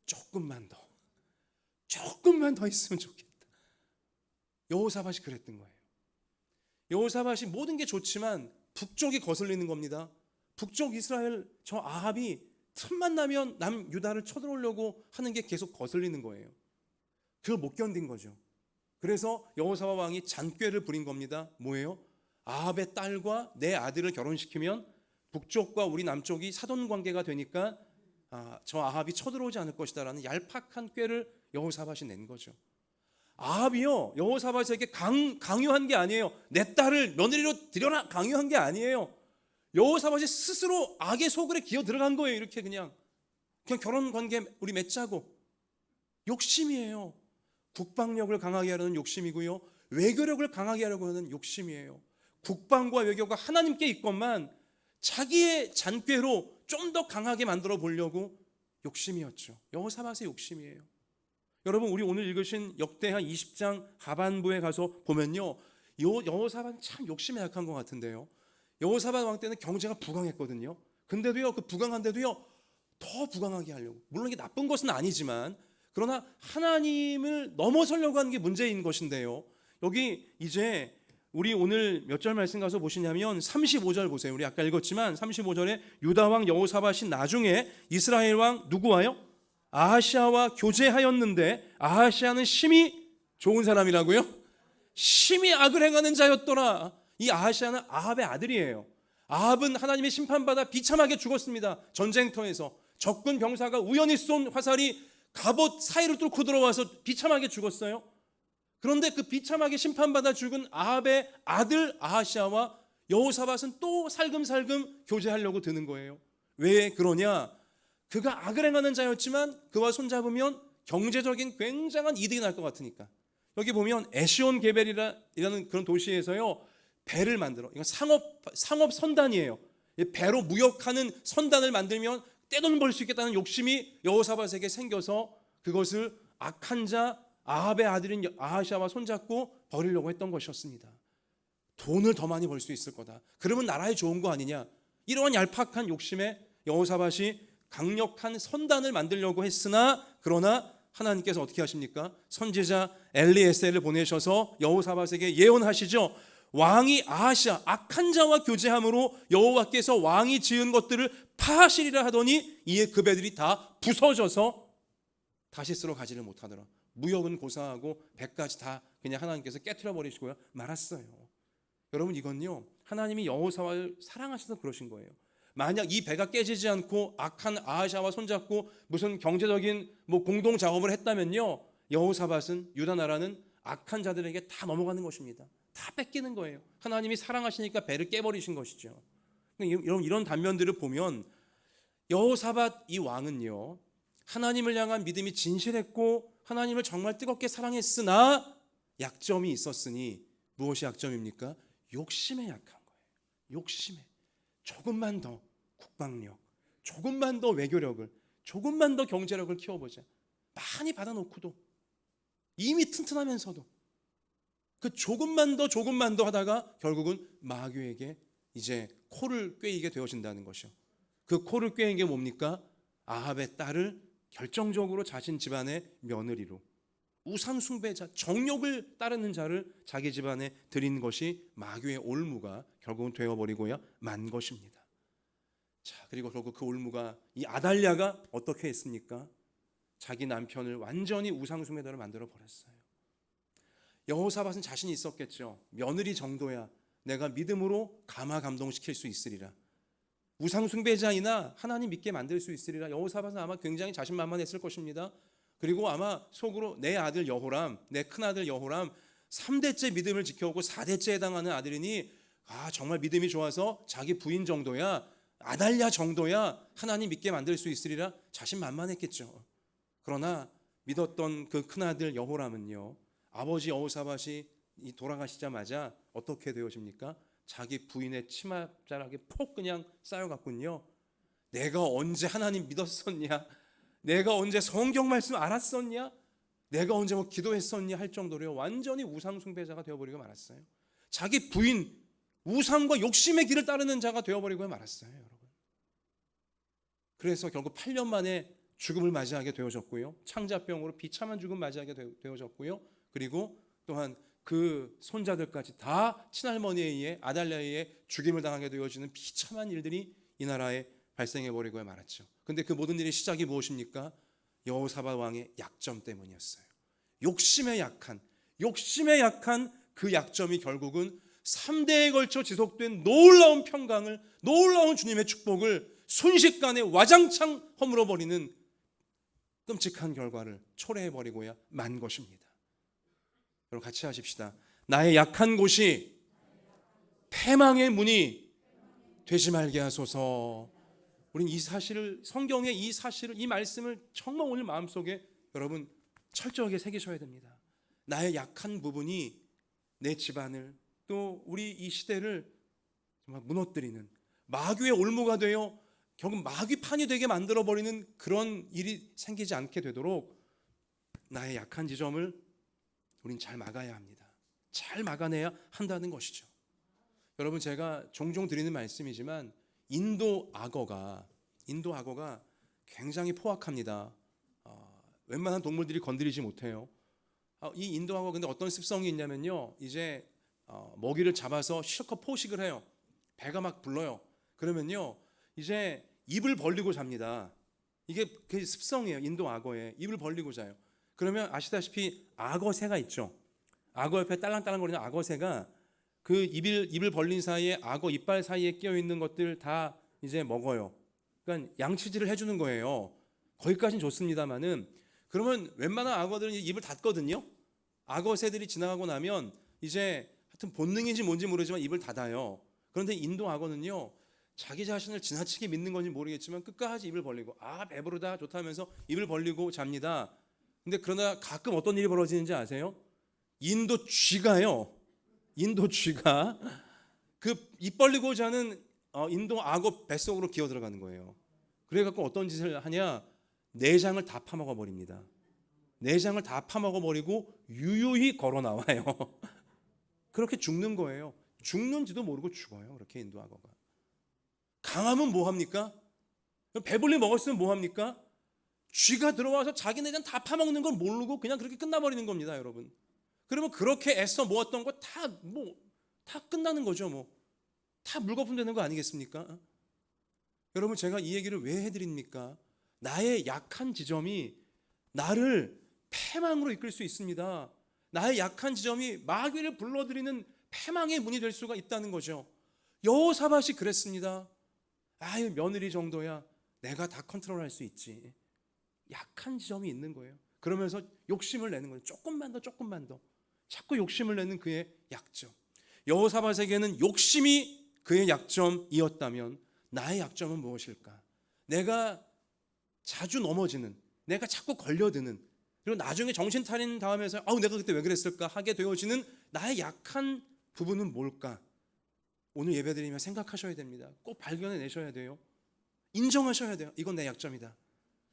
조금만 더 있으면 좋겠다. 여호사밧이 그랬던 거예요. 여호사밧이 모든 게 좋지만 북쪽이 거슬리는 겁니다. 북쪽 이스라엘 저 아합이 틈만 나면 남유다를 쳐들어오려고 하는 게 계속 거슬리는 거예요. 그걸 못 견딘 거죠. 그래서 여호사밧 왕이 잔꾀를 부린 겁니다. 뭐예요? 아합의 딸과 내 아들을 결혼시키면 북쪽과 우리 남쪽이 사돈 관계가 되니까 저 아합이 쳐들어오지 않을 것이다라는 얄팍한 꾀를 여호사밧이 낸 거죠. 아합이요, 여호사밧에게 강요한 게 아니에요. 내 딸을 며느리로 들여라 강요한 게 아니에요. 여호사밧이 스스로 악의 소굴에 기어 들어간 거예요. 이렇게 그냥 결혼 관계 우리 맺자고. 욕심이에요. 국방력을 강하게 하려는 욕심이고요, 외교력을 강하게 하려고 하는 욕심이에요. 국방과 외교가 하나님께 있건만 자기의 잔꾀로 좀 더 강하게 만들어 보려고 욕심이었죠. 여호사밧의 욕심이에요. 여러분, 우리 오늘 읽으신 역대하 20장 하반부에 가서 보면요, 여호사밧은 참 욕심이 약한 것 같은데요, 여호사밧 왕 때는 경제가 부강했거든요. 근데도요, 그 부강한데도요, 더 부강하게 하려고, 물론 이게 나쁜 것은 아니지만, 그러나 하나님을 넘어서려고 하는 게 문제인 것인데요, 여기 이제 우리 오늘 몇 절 말씀 가서 보시냐면 35절 보세요. 우리 아까 읽었지만 35절에 유다 왕 여호사밧이 나중에 이스라엘 왕 누구와요? 아하시아와 교제하였는데 아하시아는 심히 좋은 사람이라고요? 심히 악을 행하는 자였더라. 이 아하시아는 아합의 아들이에요. 아합은 하나님의 심판받아 비참하게 죽었습니다. 전쟁터에서 적군 병사가 우연히 쏜 화살이 갑옷 사이를 뚫고 들어와서 비참하게 죽었어요. 그런데 그 비참하게 심판받아 죽은 아합의 아들 아하시아와 여호사밧은 또 살금살금 교제하려고 드는 거예요. 왜 그러냐? 그가 악을 행하는 자였지만 그와 손잡으면 경제적인 굉장한 이득이 날 것 같으니까. 여기 보면 에시온 게벨이라는 그런 도시에서요, 배를 만들어. 이건 상업 선단이에요. 배로 무역하는 선단을 만들면 떼돈 벌 수 있겠다는 욕심이 여호사밧에게 생겨서 그것을 악한 자 아합의 아들인 아하시아와 손잡고 버리려고 했던 것이었습니다. 돈을 더 많이 벌 수 있을 거다. 그러면 나라에 좋은 거 아니냐. 이러한 얄팍한 욕심에 여호사밧이 강력한 선단을 만들려고 했으나 그러나 하나님께서 어떻게 하십니까? 선지자 엘리에셀을 보내셔서 여호사밧에게 예언하시죠. 왕이 아하시아 악한 자와 교제함으로 여호와께서 왕이 지은 것들을 파하시리라 하더니 이에 그 배들이 다 부서져서 다시스로 가지를 못하더라. 무역은 고사하고 배까지 다 그냥 하나님께서 깨트려 버리시고요 말았어요. 여러분 이건요 하나님이 여호사밧을 사랑하셔서 그러신 거예요. 만약 이 배가 깨지지 않고 악한 아하시아와 손잡고 무슨 경제적인 공동 작업을 했다면요 여호사밧은 유다 나라는 악한 자들에게 다 넘어가는 것입니다. 다 뺏기는 거예요. 하나님이 사랑하시니까 배를 깨버리신 것이죠. 여러분 이런 단면들을 보면 여호사밧 이 왕은요 하나님을 향한 믿음이 진실했고 하나님을 정말 뜨겁게 사랑했으나 약점이 있었으니 무엇이 약점입니까? 욕심에 약한 거예요. 욕심에 조금만 더 국방력, 조금만 더 외교력을, 조금만 더 경제력을 키워보자. 많이 받아놓고도 이미 튼튼하면서도 그 조금만 더 하다가 결국은 마귀에게 이제 코를 꿰이게 되어진다는 것이요. 그 코를 꿰인 게 뭡니까? 아합의 딸을 결정적으로 자신 집안의 며느리로 우상 숭배자, 정욕을 따르는 자를 자기 집안에 들인 것이 마귀의 올무가 결국은 되어버리고야 만 것입니다. 자, 그리고 결국 그 올무가 이 아달랴가 어떻게 했습니까? 자기 남편을 완전히 우상 숭배자로 만들어 버렸어요. 여호사밧은 자신이 있었겠죠. 며느리 정도야 내가 믿음으로 감화감동시킬 수 있으리라. 우상 숭배자이나 하나님 믿게 만들 수 있으리라. 여호사밧은 아마 굉장히 자신만만했을 것입니다. 그리고 아마 속으로 내 아들 여호람, 내 큰아들 여호람 3대째 믿음을 지켜오고 4대째에 해당하는 아들이니 정말 믿음이 좋아서 자기 부인 정도야, 아달랴 정도야 하나님 믿게 만들 수 있으리라 자신만만했겠죠. 그러나 믿었던 그 큰아들 여호람은요 아버지 여호사밧이 돌아가시자마자 어떻게 되어집니까? 자기 부인의 치맛자락에 폭 그냥 쌓여갔군요. 내가 언제 하나님 믿었었냐? 내가 언제 성경 말씀 알았었냐? 내가 언제 기도했었냐 할 정도로 완전히 우상 숭배자가 되어버리고 말았어요. 자기 부인 우상과 욕심의 길을 따르는 자가 되어버리고 말았어요. 여러분. 그래서 결국 8년 만에 죽음을 맞이하게 되어졌고요. 창자병으로 비참한 죽음 맞이하게 되어졌고요. 그리고 또한 그 손자들까지 다 친할머니에 의해 아달랴에 의해 죽임을 당하게 되어지는 비참한 일들이 이 나라에 발생해버리고 말았죠. 근데 그 모든 일의 시작이 무엇입니까? 여호사밧 왕의 약점 때문이었어요. 욕심에 약한 그 약점이 결국은 3대에 걸쳐 지속된 놀라운 평강을, 놀라운 주님의 축복을 순식간에 와장창 허물어버리는 끔찍한 결과를 초래해버리고야 만 것입니다. 여러분 같이 하십시다. 나의 약한 곳이 패망의 문이 되지 말게 하소서. 우린 이 사실을, 성경의 이 사실을, 이 말씀을 정말 오늘 마음속에 여러분 철저하게 새기셔야 됩니다. 나의 약한 부분이 내 집안을 또 우리 이 시대를 정말 무너뜨리는 마귀의 올무가 되어 결국 마귀판이 되게 만들어버리는 그런 일이 생기지 않게 되도록 나의 약한 지점을 우린 잘 막아야 합니다. 잘 막아내야 한다는 것이죠. 여러분 제가 종종 드리는 말씀이지만 인도 악어가 굉장히 포악합니다. 웬만한 동물들이 건드리지 못해요. 이 인도 악어 근데 어떤 습성이 있냐면요. 이제 먹이를 잡아서 실컷 포식을 해요. 배가 막 불러요. 그러면요 이제 입을 벌리고 잡니다. 이게 그 습성이에요. 인도 악어에 입을 벌리고 자요. 그러면 아시다시피 악어새가 있죠. 악어 옆에 딸랑딸랑거리는 악어새가 그 입을 벌린 사이에 악어 이빨 사이에 끼어 있는 것들 다 이제 먹어요. 그러니까 양치질을 해주는 거예요. 거기까지는 좋습니다만은 그러면 웬만한 악어들은 입을 닫거든요. 악어새들이 지나가고 나면 이제 하여튼 본능인지 뭔지 모르지만 입을 닫아요. 그런데 인도 악어는요 자기 자신을 지나치게 믿는 건지 모르겠지만 끝까지 입을 벌리고 배부르다 좋다면서 입을 벌리고 잡니다. 근데 그러나 가끔 어떤 일이 벌어지는지 아세요? 인도 쥐가요. 인도 쥐가 그 입 벌리고 자는 인도 악어 뱃속으로 기어 들어가는 거예요. 그래갖고 어떤 짓을 하냐? 내장을 다 파먹어 버립니다. 내장을 다 파먹어 버리고 유유히 걸어 나와요. 그렇게 죽는 거예요. 죽는지도 모르고 죽어요. 그렇게 인도 악어가. 강하면 뭐 합니까? 배불리 먹었으면 뭐 합니까? 쥐가 들어와서 자기 내장 다 파먹는 걸 모르고 그냥 그렇게 끝나버리는 겁니다, 여러분. 그러면 그렇게 애써 모았던 거 다 끝나는 거죠, 다 물거품 되는 거 아니겠습니까? 여러분 제가 이 얘기를 왜 해드립니까? 나의 약한 지점이 나를 패망으로 이끌 수 있습니다. 나의 약한 지점이 마귀를 불러들이는 패망의 문이 될 수가 있다는 거죠. 여호사밧이 그랬습니다. 며느리 정도야 내가 다 컨트롤할 수 있지. 약한 지점이 있는 거예요. 그러면서 욕심을 내는 거예요. 조금만 더 자꾸 욕심을 내는 그의 약점. 여호사밧에게는 욕심이 그의 약점이었다면 나의 약점은 무엇일까? 내가 자주 넘어지는, 내가 자꾸 걸려드는, 그리고 나중에 정신 차린 다음에서 내가 그때 왜 그랬을까 하게 되어지는 나의 약한 부분은 뭘까? 오늘 예배드리면 생각하셔야 됩니다. 꼭 발견해내셔야 돼요. 인정하셔야 돼요. 이건 내 약점이다.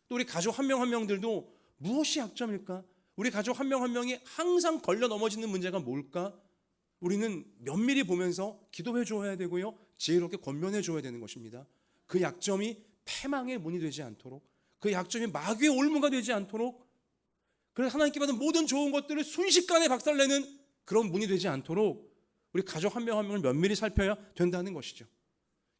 또 우리 가족 한 명 한 명들도 무엇이 약점일까? 우리 가족 한 명 한 명이 항상 걸려 넘어지는 문제가 뭘까? 우리는 면밀히 보면서 기도해 줘야 되고요. 지혜롭게 권면해 줘야 되는 것입니다. 그 약점이 패망의 문이 되지 않도록, 그 약점이 마귀의 올무가 되지 않도록, 그래서 하나님께 받은 모든 좋은 것들을 순식간에 박살내는 그런 문이 되지 않도록 우리 가족 한 명 한 명을 면밀히 살펴야 된다는 것이죠.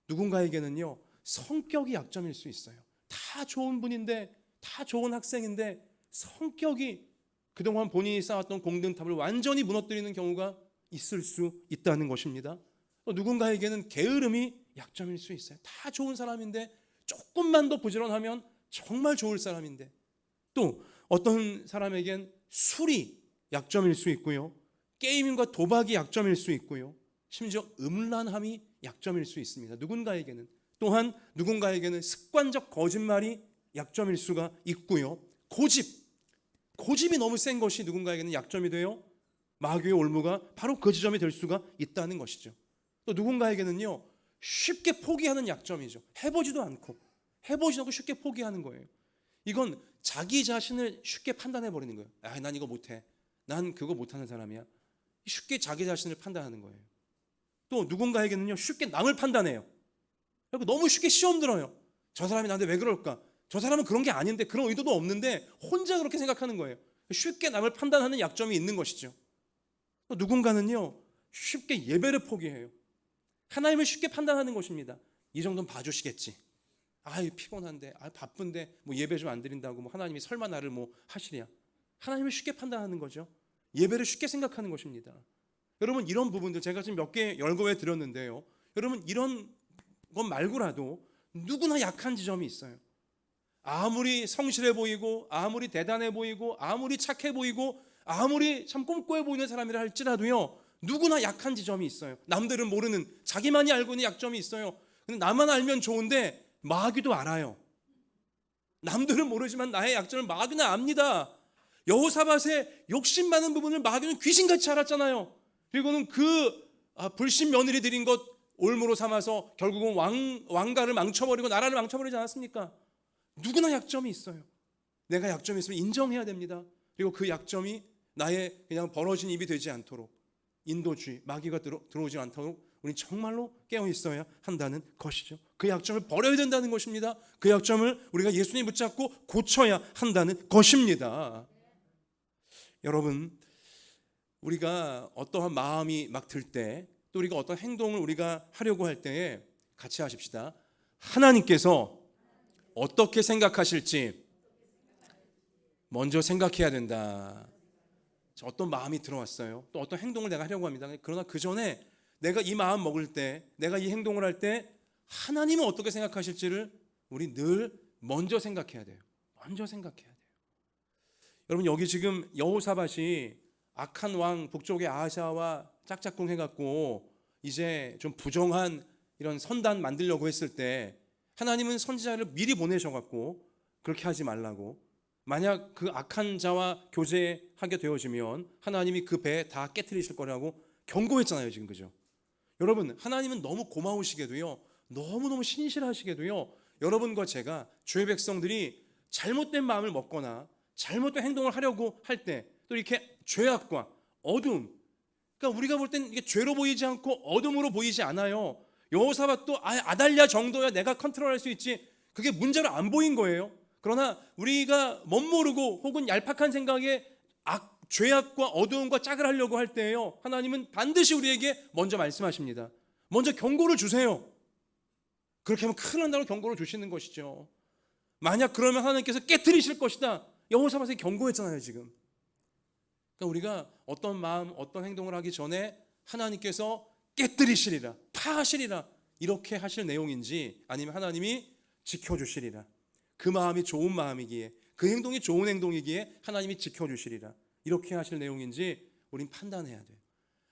누군가에게는요 성격이 약점일 수 있어요. 다 좋은 분인데, 다 좋은 학생인데 성격이 그동안 본인이 쌓았던 공든탑을 완전히 무너뜨리는 경우가 있을 수 있다는 것입니다. 또 누군가에게는 게으름이 약점일 수 있어요. 다 좋은 사람인데 조금만 더 부지런하면 정말 좋을 사람인데, 또 어떤 사람에겐 술이 약점일 수 있고요, 게임과 도박이 약점일 수 있고요, 심지어 음란함이 약점일 수 있습니다. 누군가에게는 또한 누군가에게는 습관적 거짓말이 약점일 수가 있고요, 고집이 너무 센 것이 누군가에게는 약점이 되어 마귀의 올무가 바로 그 지점이 될 수가 있다는 것이죠. 또 누군가에게는요 쉽게 포기하는 약점이죠. 해보지도 않고 쉽게 포기하는 거예요. 이건 자기 자신을 쉽게 판단해 버리는 거예요. 난 이거 못해, 난 그거 못하는 사람이야. 쉽게 자기 자신을 판단하는 거예요. 또 누군가에게는요 쉽게 남을 판단해요. 그리고 너무 쉽게 시험 들어요. 저 사람이 나한테 왜 그럴까? 저 사람은 그런 게 아닌데, 그런 의도도 없는데 혼자 그렇게 생각하는 거예요. 쉽게 남을 판단하는 약점이 있는 것이죠. 또 누군가는요 쉽게 예배를 포기해요. 하나님을 쉽게 판단하는 것입니다. 이 정도는 봐주시겠지. 피곤한데, 바쁜데 예배 좀 안 드린다고 하나님이 설마 나를 하시랴. 하나님을 쉽게 판단하는 거죠. 예배를 쉽게 생각하는 것입니다. 여러분 이런 부분들 제가 지금 몇 개 열거해 드렸는데요, 여러분 이런 것 말고라도 누구나 약한 지점이 있어요. 아무리 성실해 보이고, 아무리 대단해 보이고, 아무리 착해 보이고, 아무리 참 꼼꼼해 보이는 사람이라 할지라도요 누구나 약한 지점이 있어요. 남들은 모르는, 자기만이 알고 있는 약점이 있어요. 근데 나만 알면 좋은데 마귀도 알아요. 남들은 모르지만 나의 약점을 마귀는 압니다. 여호사밧의 욕심 많은 부분을 마귀는 귀신같이 알았잖아요. 그리고는 그 불신 며느리 드린 것 올무로 삼아서 결국은 왕가를 망쳐버리고 나라를 망쳐버리지 않았습니까? 누구나 약점이 있어요. 내가 약점이 있으면 인정해야 됩니다. 그리고 그 약점이 나의 그냥 벌어진 입이 되지 않도록, 인도주의, 마귀가 들어오지 않도록 우리는 정말로 깨어 있어야 한다는 것이죠. 그 약점을 버려야 된다는 것입니다. 그 약점을 우리가 예수님 붙잡고 고쳐야 한다는 것입니다. 여러분 우리가 어떠한 마음이 막 들 때, 또 우리가 어떤 행동을 우리가 하려고 할 때에 같이 하십시다. 하나님께서 어떻게 생각하실지 먼저 생각해야 된다. 어떤 마음이 들어왔어요. 또 어떤 행동을 내가 하려고 합니다. 그러나 그 전에 내가 이 마음 먹을 때, 내가 이 행동을 할 때 하나님은 어떻게 생각하실지를 우리 늘 먼저 생각해야 돼요. 먼저 생각해야 돼요. 여러분, 여기 지금 여호사밧이 악한 왕 북쪽의 아하샤와 짝짝꿍 해갖고 이제 좀 부정한 이런 선단 만들려고 했을 때 하나님은 선지자를 미리 보내셔갖고 그렇게 하지 말라고, 만약 그 악한 자와 교제하게 되어지면 하나님이 그 배 다 깨트리실 거라고 경고했잖아요 지금. 그죠? 여러분, 하나님은 너무 고마우시게도요, 너무너무 신실하시게도요, 여러분과 제가, 주의 백성들이 잘못된 마음을 먹거나 잘못된 행동을 하려고 할 때, 또 이렇게 죄악과 어둠, 그러니까 우리가 볼 땐 이게 죄로 보이지 않고 어둠으로 보이지 않아요. 여호사밧도 아달랴 정도야 내가 컨트롤할 수 있지, 그게 문제로 안 보인 거예요. 그러나 우리가 멋모르고 혹은 얄팍한 생각에 죄악과 어두움과 짝을 하려고 할 때에요, 하나님은 반드시 우리에게 먼저 말씀하십니다. 먼저 경고를 주세요. 그렇게 하면 큰일 난다고 경고를 주시는 것이죠. 만약 그러면 하나님께서 깨트리실 것이다, 여호사밧이 경고했잖아요 지금. 그러니까 우리가 어떤 마음, 어떤 행동을 하기 전에 하나님께서 깨뜨리시리라, 파하시리라, 이렇게 하실 내용인지, 아니면 하나님이 지켜주시리라, 그 마음이 좋은 마음이기에, 그 행동이 좋은 행동이기에 하나님이 지켜주시리라, 이렇게 하실 내용인지 우린 판단해야 돼요.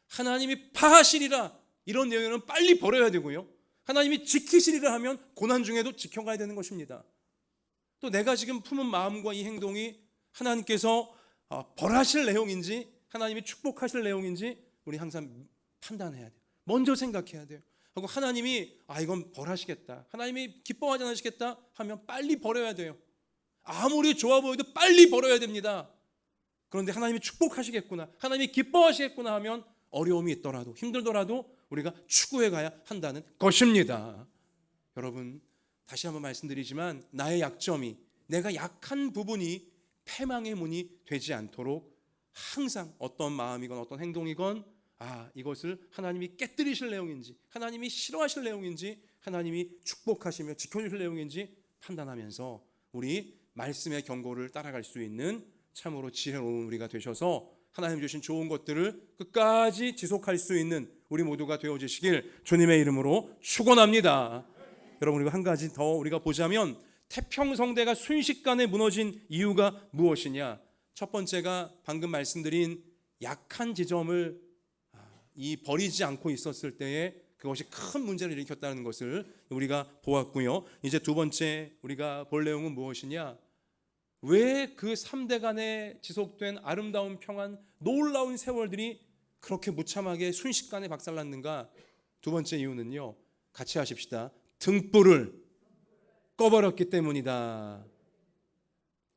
하나님이 파하시리라 이런 내용은 빨리 버려야 되고요, 하나님이 지키시리라 하면 고난 중에도 지켜가야 되는 것입니다. 또 내가 지금 품은 마음과 이 행동이 하나님께서 벌하실 내용인지 하나님이 축복하실 내용인지 우리 항상 판단해야 돼요. 먼저 생각해야 돼요. 하고 하나님이 이건 벌하시겠다, 하나님이 기뻐하지 않으시겠다 하면 빨리 버려야 돼요. 아무리 좋아 보여도 빨리 버려야 됩니다. 그런데 하나님이 축복하시겠구나, 하나님이 기뻐하시겠구나 하면 어려움이 있더라도 힘들더라도 우리가 추구해 가야 한다는 것입니다. 여러분, 다시 한번 말씀드리지만 나의 약점이, 내가 약한 부분이 패망의 문이 되지 않도록 항상 어떤 마음이건 어떤 행동이건 이것을 하나님이 깨뜨리실 내용인지, 하나님이 싫어하실 내용인지, 하나님이 축복하시며 지켜주실 내용인지 판단하면서 우리 말씀의 경고를 따라갈 수 있는 참으로 지혜로운 우리가 되셔서 하나님 주신 좋은 것들을 끝까지 지속할 수 있는 우리 모두가 되어주시길 주님의 이름으로 축원합니다. 여러분, 우리가 한 가지 더 우리가 보자면, 태평성대가 순식간에 무너진 이유가 무엇이냐? 첫 번째가 방금 말씀드린 약한 지점을 버리지 않고 있었을 때에 그것이 큰 문제를 일으켰다는 것을 우리가 보았고요. 이제 두 번째 우리가 볼 내용은 무엇이냐? 왜 그 3대 간에 지속된 아름다운 평안, 놀라운 세월들이 그렇게 무참하게 순식간에 박살났는가? 두 번째 이유는요, 같이 하십시다. 등불을 꺼버렸기 때문이다.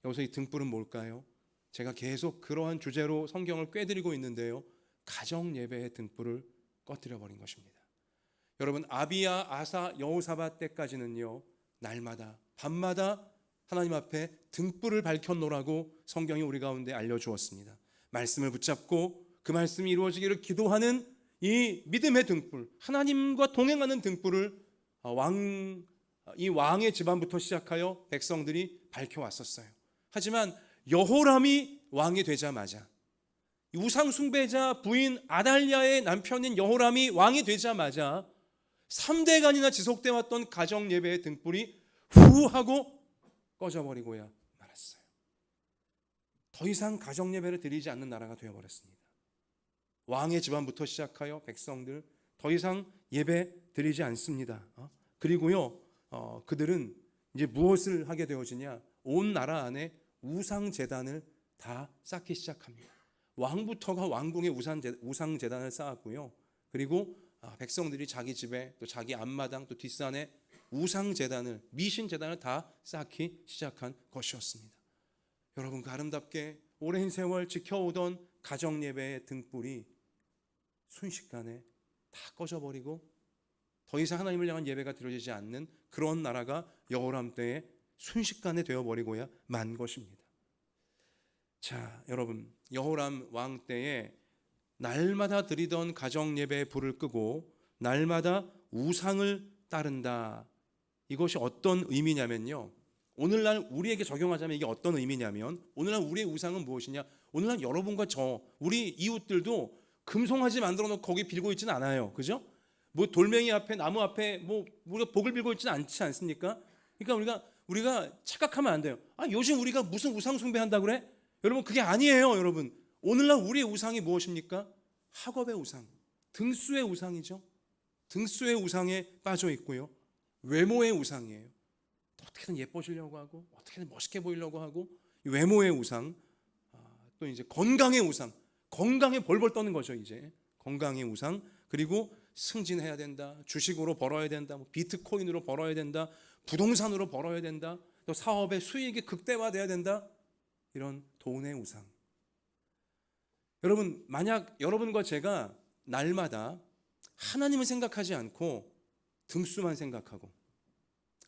여기서 이 등불은 뭘까요? 제가 계속 그러한 주제로 성경을 꿰드리고 있는데요, 가정 예배의 등불을 꺼뜨려 버린 것입니다. 여러분, 아비야, 아사, 여호사밧 때까지는요, 날마다 밤마다 하나님 앞에 등불을 밝혀놓으라고 성경이 우리 가운데 알려주었습니다. 말씀을 붙잡고 그 말씀이 이루어지기를 기도하는 이 믿음의 등불, 하나님과 동행하는 등불을 이 왕의 집안부터 시작하여 백성들이 밝혀왔었어요. 하지만 여호람이 왕이 되자마자, 우상 숭배자 부인 아달랴의 남편인 여호람이 왕이 되자마자 3대간이나 지속돼 왔던 가정 예배의 등불이 후 하고 꺼져버리고야 말았어요. 더 이상 가정 예배를 드리지 않는 나라가 되어버렸습니다. 왕의 집안부터 시작하여 백성들 더 이상 예배 드리지 않습니다. 그리고요, 그들은 이제 무엇을 하게 되어지냐? 온 나라 안에 우상 제단을 다 쌓기 시작합니다. 왕부터가 왕궁에 우상 제단을 쌓았고요. 그리고 백성들이 자기 집에, 또 자기 앞마당, 또 뒷산에 우상 제단을, 미신 제단을 다 쌓기 시작한 것이었습니다. 여러분, 그 아름답게 오랜 세월 지켜오던 가정 예배의 등불이 순식간에 다 꺼져버리고 더 이상 하나님을 향한 예배가 드려지지 않는 그런 나라가 여호람 때에 순식간에 되어버리고야 만 것입니다. 자, 여러분, 여호람 왕 때에 날마다 드리던 가정 예배에 불을 끄고 날마다 우상을 따른다. 이것이 어떤 의미냐면요, 오늘날 우리에게 적용하자면 이게 어떤 의미냐면, 오늘날 우리의 우상은 무엇이냐? 오늘날 여러분과 저, 우리 이웃들도 금송아지 만들어 놓고 거기 빌고 있지는 않아요. 그죠? 뭐 돌멩이 앞에, 나무 앞에 뭐 우리가 복을 빌고 있지는 않지 않습니까? 그러니까 우리가 착각하면 안 돼요. 아, 요즘 우리가 무슨 우상 숭배한다 그래? 여러분, 그게 아니에요. 여러분, 오늘날 우리의 우상이 무엇입니까? 학업의 우상, 등수의 우상이죠. 등수의 우상에 빠져 있고요, 외모의 우상이에요. 어떻게든 예뻐지려고 하고 어떻게든 멋있게 보이려고 하고, 외모의 우상, 또 이제 건강의 우상, 건강에 벌벌 떠는 거죠. 이제 건강의 우상, 그리고 승진해야 된다, 주식으로 벌어야 된다, 뭐 비트코인으로 벌어야 된다, 부동산으로 벌어야 된다, 또 사업의 수익이 극대화돼야 된다, 이런 돈의 우상. 여러분, 만약 여러분과 제가 날마다 하나님을 생각하지 않고 등수만 생각하고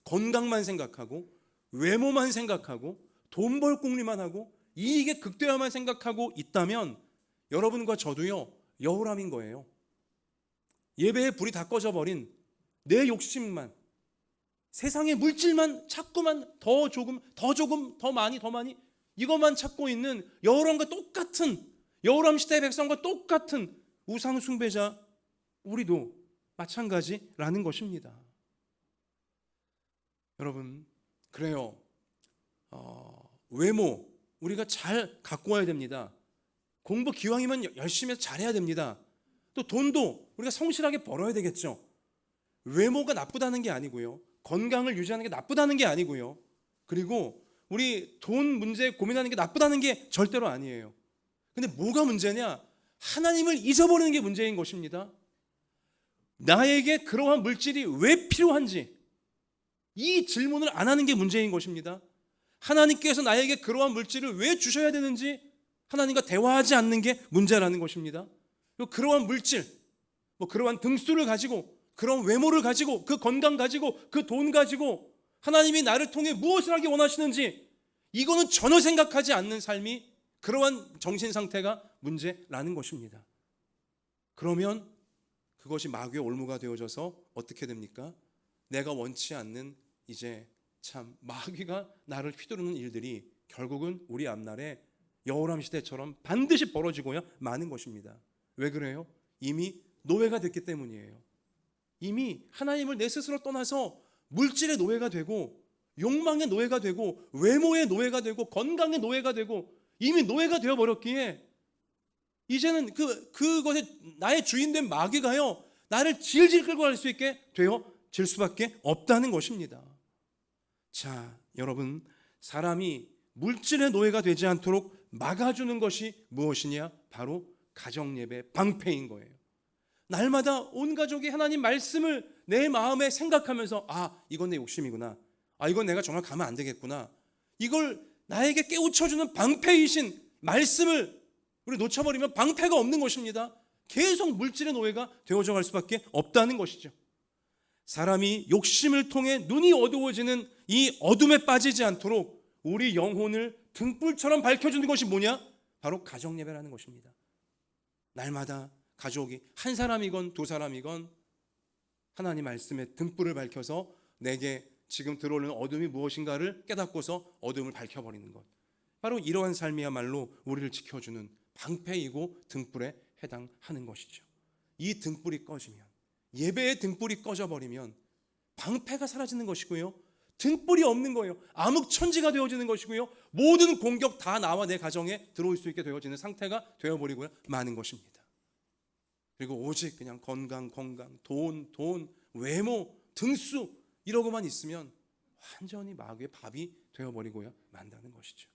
건강만 생각하고 외모만 생각하고 돈 벌 궁리만 하고 이익의 극대화만 생각하고 있다면 여러분과 저도요, 여우람인 거예요. 예배의 불이 다 꺼져버린 내 욕심만, 세상의 물질만 자꾸만 더 조금 더 많이 이것만 찾고 있는 여우람과 똑같은, 여우람 시대의 백성과 똑같은 우상 숭배자, 우리도 마찬가지라는 것입니다. 여러분, 그래요. 외모 우리가 잘 갖고 와야 됩니다. 공부 기왕이면 열심히 해서 잘해야 됩니다. 또 돈도 우리가 성실하게 벌어야 되겠죠. 외모가 나쁘다는 게 아니고요, 건강을 유지하는 게 나쁘다는 게 아니고요, 그리고 우리 돈 문제 고민하는 게 나쁘다는 게 절대로 아니에요. 근데 뭐가 문제냐? 하나님을 잊어버리는 게 문제인 것입니다. 나에게 그러한 물질이 왜 필요한지 이 질문을 안 하는 게 문제인 것입니다. 하나님께서 나에게 그러한 물질을 왜 주셔야 되는지 하나님과 대화하지 않는 게 문제라는 것입니다. 그러한 물질, 뭐 그러한 등수를 가지고, 그런 외모를 가지고, 그 건강 가지고, 그 돈 가지고 하나님이 나를 통해 무엇을 하기 원하시는지 이거는 전혀 생각하지 않는 삶이, 그러한 정신 상태가 문제라는 것입니다. 그러면 그것이 마귀의 올무가 되어져서 어떻게 됩니까? 내가 원치 않는, 이제 참 마귀가 나를 휘두르는 일들이 결국은 우리 앞날에 여호람 시대처럼 반드시 벌어지고야 마는 것입니다. 왜 그래요? 이미 노예가 됐기 때문이에요. 이미 하나님을 내 스스로 떠나서 물질의 노예가 되고, 욕망의 노예가 되고, 외모의 노예가 되고, 건강의 노예가 되고, 이미 노예가 되어버렸기에 이제는 그것에 나의 주인된 마귀가요, 나를 질질 끌고 갈 수 있게 되어질 수밖에 없다는 것입니다. 자, 여러분, 사람이 물질의 노예가 되지 않도록 막아주는 것이 무엇이냐? 바로 가정예배 방패인 거예요. 날마다 온 가족이 하나님 말씀을 내 마음에 생각하면서, 아, 이건 내 욕심이구나, 아, 이건 내가 정말 가면 안 되겠구나, 이걸 나에게 깨우쳐주는 방패이신 말씀을 우리 놓쳐버리면 방패가 없는 것입니다. 계속 물질의 노예가 되어져 갈 수밖에 없다는 것이죠. 사람이 욕심을 통해 눈이 어두워지는 이 어둠에 빠지지 않도록 우리 영혼을 등불처럼 밝혀주는 것이 뭐냐? 바로 가정예배라는 것입니다. 날마다 가족이 한 사람이건 두 사람이건 하나님 말씀에 등불을 밝혀서 내게 지금 들어오는 어둠이 무엇인가를 깨닫고서 어둠을 밝혀버리는 것, 바로 이러한 삶이야말로 우리를 지켜주는 방패이고 등불에 해당하는 것이죠. 이 등불이 꺼지면, 예배의 등불이 꺼져버리면 방패가 사라지는 것이고요, 등불이 없는 거예요. 암흑천지가 되어지는 것이고요, 모든 공격 다 나와 내 가정에 들어올 수 있게 되어지는 상태가 되어버리고요 마는 것입니다. 그리고 오직 그냥 건강, 돈, 외모, 등수 이러고만 있으면 완전히 마귀의 밥이 되어버리고요 만다는 것이죠.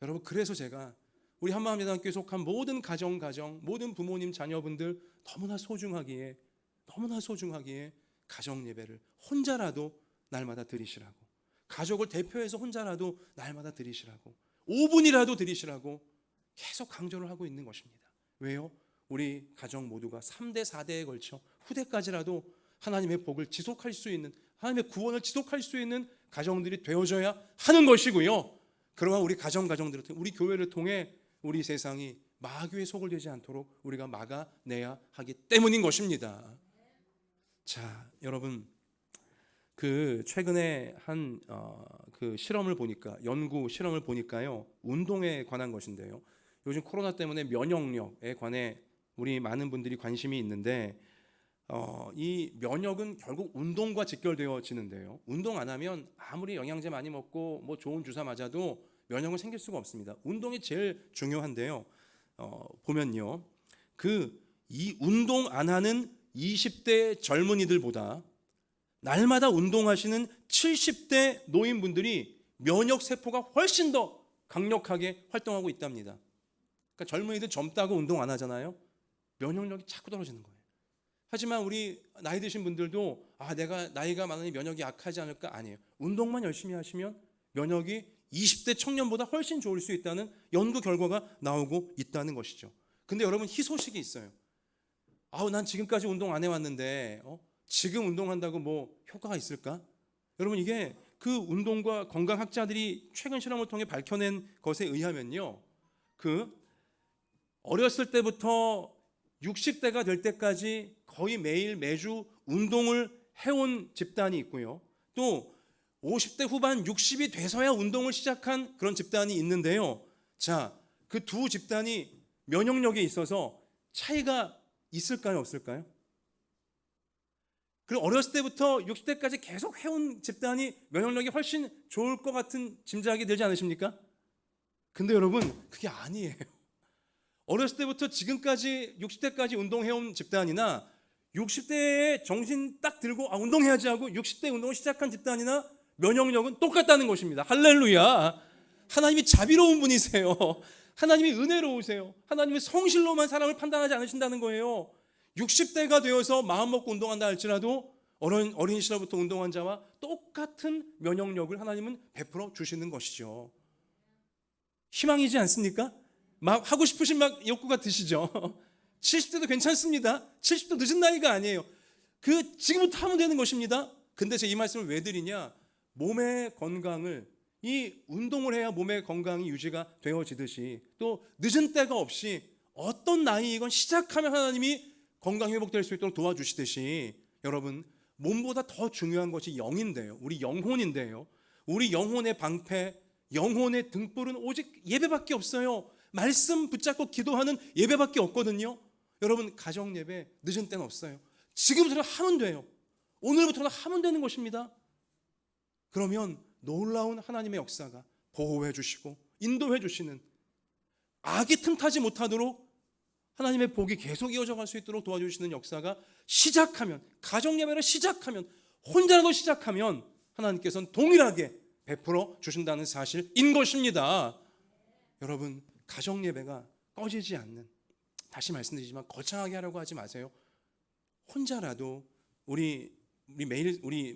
여러분, 그래서 제가 우리 한마음예단교에 속한 모든 가정, 모든 부모님, 자녀분들 너무나 소중하기에 가정 예배를 혼자라도 날마다 드리시라고, 가족을 대표해서 혼자라도 날마다 드리시라고, 5분이라도 드리시라고 계속 강조를 하고 있는 것입니다. 왜요? 우리 가정 모두가 3대 4대에 걸쳐 후대까지라도 하나님의 복을 지속할 수 있는, 하나님의 구원을 지속할 수 있는 가정들이 되어져야 하는 것이고요, 그러한 우리 가정들을 통해, 우리 교회를 통해 우리 세상이 마귀의 속을 되지 않도록 우리가 막아내야 하기 때문인 것입니다. 자, 여러분, 그 최근에 한 그 실험을 보니까, 연구 실험을 보니까요, 운동에 관한 것인데요. 요즘 코로나 때문에 면역력에 관해 우리 많은 분들이 관심이 있는데, 이 면역은 결국 운동과 직결되어지는데요. 운동 안 하면 아무리 영양제 많이 먹고 뭐 좋은 주사 맞아도 면역은 생길 수가 없습니다. 운동이 제일 중요한데요. 보면요, 이 운동 안 하는 20대 젊은이들보다 날마다 운동하시는 70대 노인분들이 면역 세포가 훨씬 더 강력하게 활동하고 있답니다. 그러니까 젊은이들 젊다고 운동 안 하잖아요. 면역력이 자꾸 떨어지는 거예요. 하지만 우리 나이 드신 분들도 내가 나이가 많으니 면역이 약하지 않을까? 아니에요. 운동만 열심히 하시면 면역이 20대 청년보다 훨씬 좋을 수 있다는 연구 결과가 나오고 있다는 것이죠. 근데 여러분, 희소식이 있어요. 난 지금까지 운동 안 해왔는데 지금 운동한다고 뭐 효과가 있을까? 여러분, 이게 그 운동과 건강학자들이 최근 실험을 통해 밝혀낸 것에 의하면요, 어렸을 때부터 60대가 될 때까지 거의 매일 매주 운동을 해온 집단이 있고요, 또 50대 후반 60이 돼서야 운동을 시작한 그런 집단이 있는데요. 자, 그 두 집단이 면역력에 있어서 차이가 있을까요, 없을까요? 그리고 어렸을 때부터 60대까지 계속 해온 집단이 면역력이 훨씬 좋을 것 같은 짐작이 들지 않으십니까? 근데 여러분, 그게 아니에요. 어렸을 때부터 지금까지 60대까지 운동해온 집단이나 60대에 정신 딱 들고 운동해야지 하고 60대 운동을 시작한 집단이나 면역력은 똑같다는 것입니다. 할렐루야. 하나님이 자비로운 분이세요. 하나님이 은혜로우세요. 하나님이 성실로만 사람을 판단하지 않으신다는 거예요. 60대가 되어서 마음 먹고 운동한다 할지라도 어린 시절부터 운동한 자와 똑같은 면역력을 하나님은 베풀어 주시는 것이죠. 희망이지 않습니까? 막 하고 싶으신 막 욕구가 드시죠. 70대도 괜찮습니다. 70도 늦은 나이가 아니에요. 지금부터 하면 되는 것입니다. 근데 제가 이 말씀을 왜 드리냐? 몸의 건강을, 이 운동을 해야 몸의 건강이 유지가 되어지듯이, 또 늦은 때가 없이 어떤 나이이건 시작하면 하나님이 건강 회복될 수 있도록 도와주시듯이, 여러분, 몸보다 더 중요한 것이 영인데요, 우리 영혼인데요, 우리 영혼의 방패, 영혼의 등불은 오직 예배밖에 없어요. 말씀 붙잡고 기도하는 예배밖에 없거든요. 여러분, 가정 예배 늦은 때는 없어요. 지금부터 하면 돼요. 오늘부터 하면 되는 것입니다. 그러면 놀라운 하나님의 역사가 보호해 주시고 인도해 주시는, 악이 틈타지 못하도록 하나님의 복이 계속 이어져 갈 수 있도록 도와주시는 역사가 시작하면, 가정 예배를 시작하면, 혼자라도 시작하면 하나님께서는 동일하게 베풀어 주신다는 사실인 것입니다. 여러분, 가정 예배가 꺼지지 않는, 다시 말씀드리지만 거창하게 하려고 하지 마세요. 혼자라도 우리 매일 우리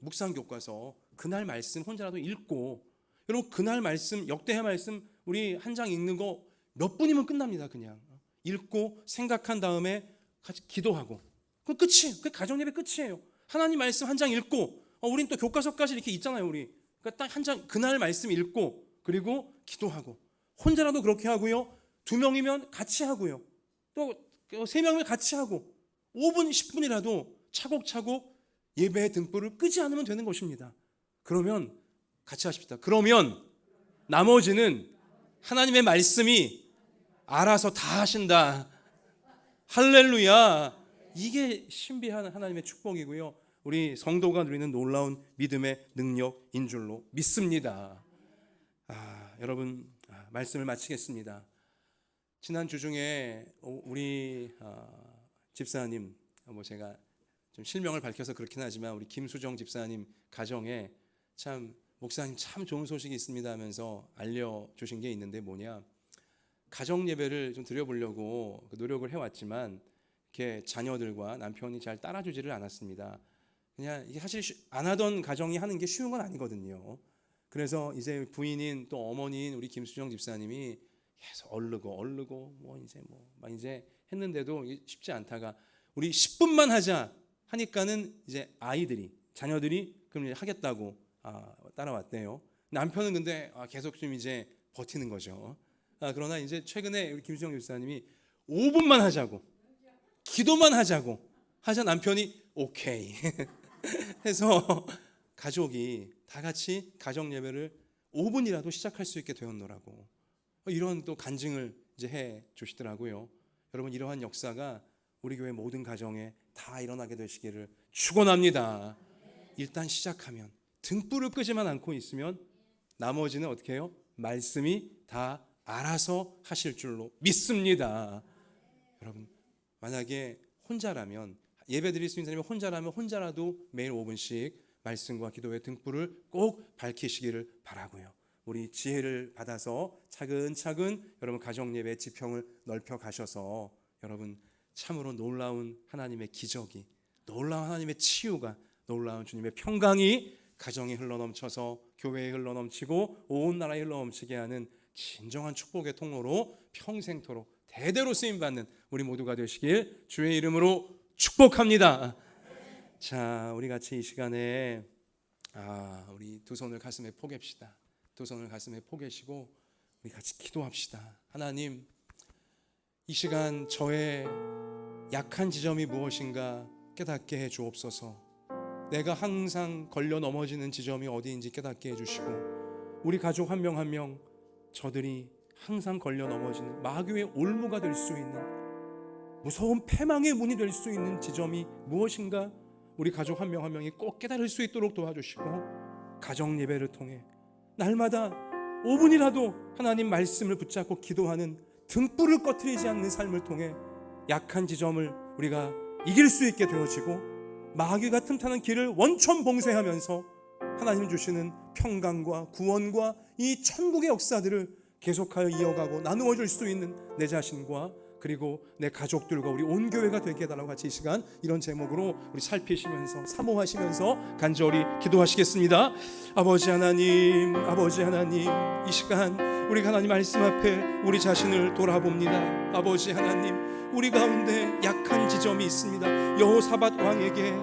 묵상 교과서 그날 말씀 혼자라도 읽고, 여러분, 그날 말씀, 역대하 말씀 우리 한 장 읽는 거 몇 분이면 끝납니다. 그냥 읽고 생각한 다음에 같이 기도하고, 그 끝이에요. 그 가정 예배 끝이에요. 하나님 말씀 한 장 읽고, 우린 또 교과서까지 이렇게 있잖아요. 우리 그러니까 딱 한 장 그날 말씀 읽고, 그리고 기도하고, 혼자라도 그렇게 하고요. 2명이면 같이 하고요. 또 3명이면 같이 하고, 5분 10분이라도 차곡차곡 예배의 등불을 끄지 않으면 되는 것입니다. 그러면 같이 하십시다. 그러면 나머지는 하나님의 말씀이 알아서 다 하신다. 할렐루야. 이게 신비한 하나님의 축복이고요, 우리 성도가 누리는 놀라운 믿음의 능력인 줄로 믿습니다. 여러분, 말씀을 마치겠습니다. 지난 주 중에 우리 집사님, 제가 좀 실명을 밝혀서 그렇긴 하지만 우리 김수정 집사님 가정에 참 목사님 참 좋은 소식이 있습니다 하면서 알려주신 게 있는데, 뭐냐, 가정 예배를 좀 드려보려고 노력을 해왔지만 이렇게 자녀들과 남편이 잘 따라주지를 않았습니다. 그냥 이게 사실 안 하던 가정이 하는 게 쉬운 건 아니거든요. 그래서 이제 부인인 또 어머니인 우리 김수정 집사님이 계속 얼르고 막 이제 했는데도 쉽지 않다가 우리 10분만 하자 하니까는 이제 자녀들이 그럼 이제 하겠다고 따라왔대요. 남편은 근데 계속 좀 이제 버티는 거죠. 그러나 이제 최근에 우리 김수정 교사님이 5분만 하자고, 기도만 하자고 하자 남편이 오케이 해서 가족이 다 같이 가정 예배를 5분이라도 시작할 수 있게 되었노라고, 이런 또 간증을 이제 해 주시더라고요. 여러분, 이러한 역사가 우리 교회 모든 가정에 다 일어나게 되시기를 축원합니다. 일단 시작하면, 등불을 끄지만 않고 있으면 나머지는 어떻게 해요? 말씀이 다 알아서 하실 줄로 믿습니다. 여러분, 만약에 혼자라면, 예배 드릴 수 있는 사람이 혼자라면 혼자라도 매일 5분씩 말씀과 기도의 등불을 꼭 밝히시기를 바라고요. 우리 지혜를 받아서 차근차근 여러분 가정 예배 지평을 넓혀 가셔서 여러분 참으로 놀라운 하나님의 기적이, 놀라운 하나님의 치유가, 놀라운 주님의 평강이 가정에 흘러넘쳐서 교회에 흘러넘치고 온 나라에 흘러넘치게 하는 진정한 축복의 통로로 평생토록 대대로 쓰임받는 우리 모두가 되시길 주의 이름으로 축복합니다. 자, 우리 같이 이 시간에 우리 두 손을 가슴에 포갭시다. 두 손을 가슴에 포개시고 우리 같이 기도합시다. 하나님, 이 시간 저의 약한 지점이 무엇인가 깨닫게 해 주옵소서. 내가 항상 걸려 넘어지는 지점이 어디인지 깨닫게 해 주시고, 우리 가족 한 명 한 명 저들이 항상 걸려 넘어지는 마귀의 올무가 될 수 있는 무서운 패망의 문이 될 수 있는 지점이 무엇인가 우리 가족 한 명 한 명이 꼭 깨달을 수 있도록 도와주시고, 가정 예배를 통해 날마다 5분이라도 하나님 말씀을 붙잡고 기도하는 등불을 꺼트리지 않는 삶을 통해 약한 지점을 우리가 이길 수 있게 되어지고, 마귀가 틈타는 길을 원천 봉쇄하면서 하나님 주시는 평강과 구원과 이 천국의 역사들을 계속하여 이어가고 나누어 줄 수 있는 내 자신과 그리고 내 가족들과 우리 온 교회가 되게 해달라고 같이 이 시간 이런 제목으로 우리 살피시면서 사모하시면서 간절히 기도하시겠습니다. 아버지 하나님, 아버지 하나님, 이 시간 우리가 하나님 말씀 앞에 우리 자신을 돌아봅니다. 아버지 하나님, 우리 가운데 약한 지점이 있습니다. 여호사밧 왕에게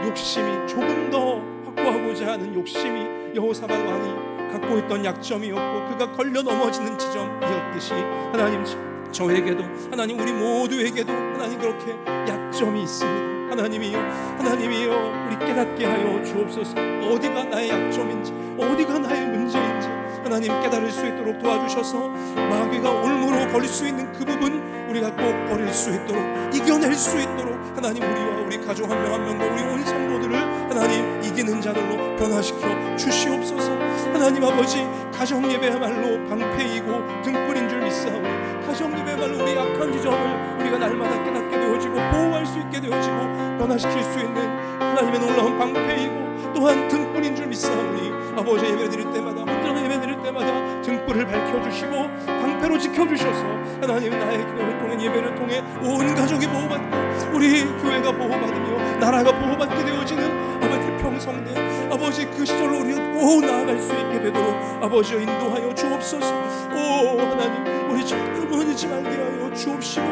욕심이 조금 더 확보하고자 하는 욕심이 여호사밧 왕이 갖고 있던 약점이었고, 그가 걸려 넘어지는 지점이었듯이 하나님 저에게도, 하나님 우리 모두에게도 하나님 그렇게 약점이 있습니다. 하나님이여, 하나님이여, 우리 깨닫게 하여 주옵소서. 어디가 나의 약점인지, 어디가 나의 문제인지 하나님 깨달을 수 있도록 도와주셔서 마귀가 올무로 걸릴 수 있는 그 부분 우리가 꼭 버릴 수 있도록, 이겨낼 수 있도록 하나님 우리와 우리 가족 한 명 한 명과 우리 온 성도들을 하나님 이기는 자들로 변화시켜 주시옵소서. 하나님 아버지, 가정 예배야말로 방패이고 등불인 줄 믿사오니 가정 예배야말로 우리 약한 지점을 우리가 날마다 깨닫게 되어지고 보호할 수 있게 되어지고 변화시킬 수 있는 하나님의 놀라운 방패이고 또한 등불인 줄 믿사오니 아버지 예배 드릴 때마다, 혼자 예배 드릴 때마다 등불을 밝혀주시고 방패로 지켜주셔서 하나님 나의 기도를 통해 예배를 통해 온 가족이 보호받고 우리 교회가 보호받으며 나라가 보호받게 되어지는 아버지 태평성대 아버지 그 시절로 우리가 꼭 나아갈 수 있게 되도록 아버지여 인도하여 주옵소서. 오 하나님, 우리 절대로 무너지지 말게 하여 주옵시고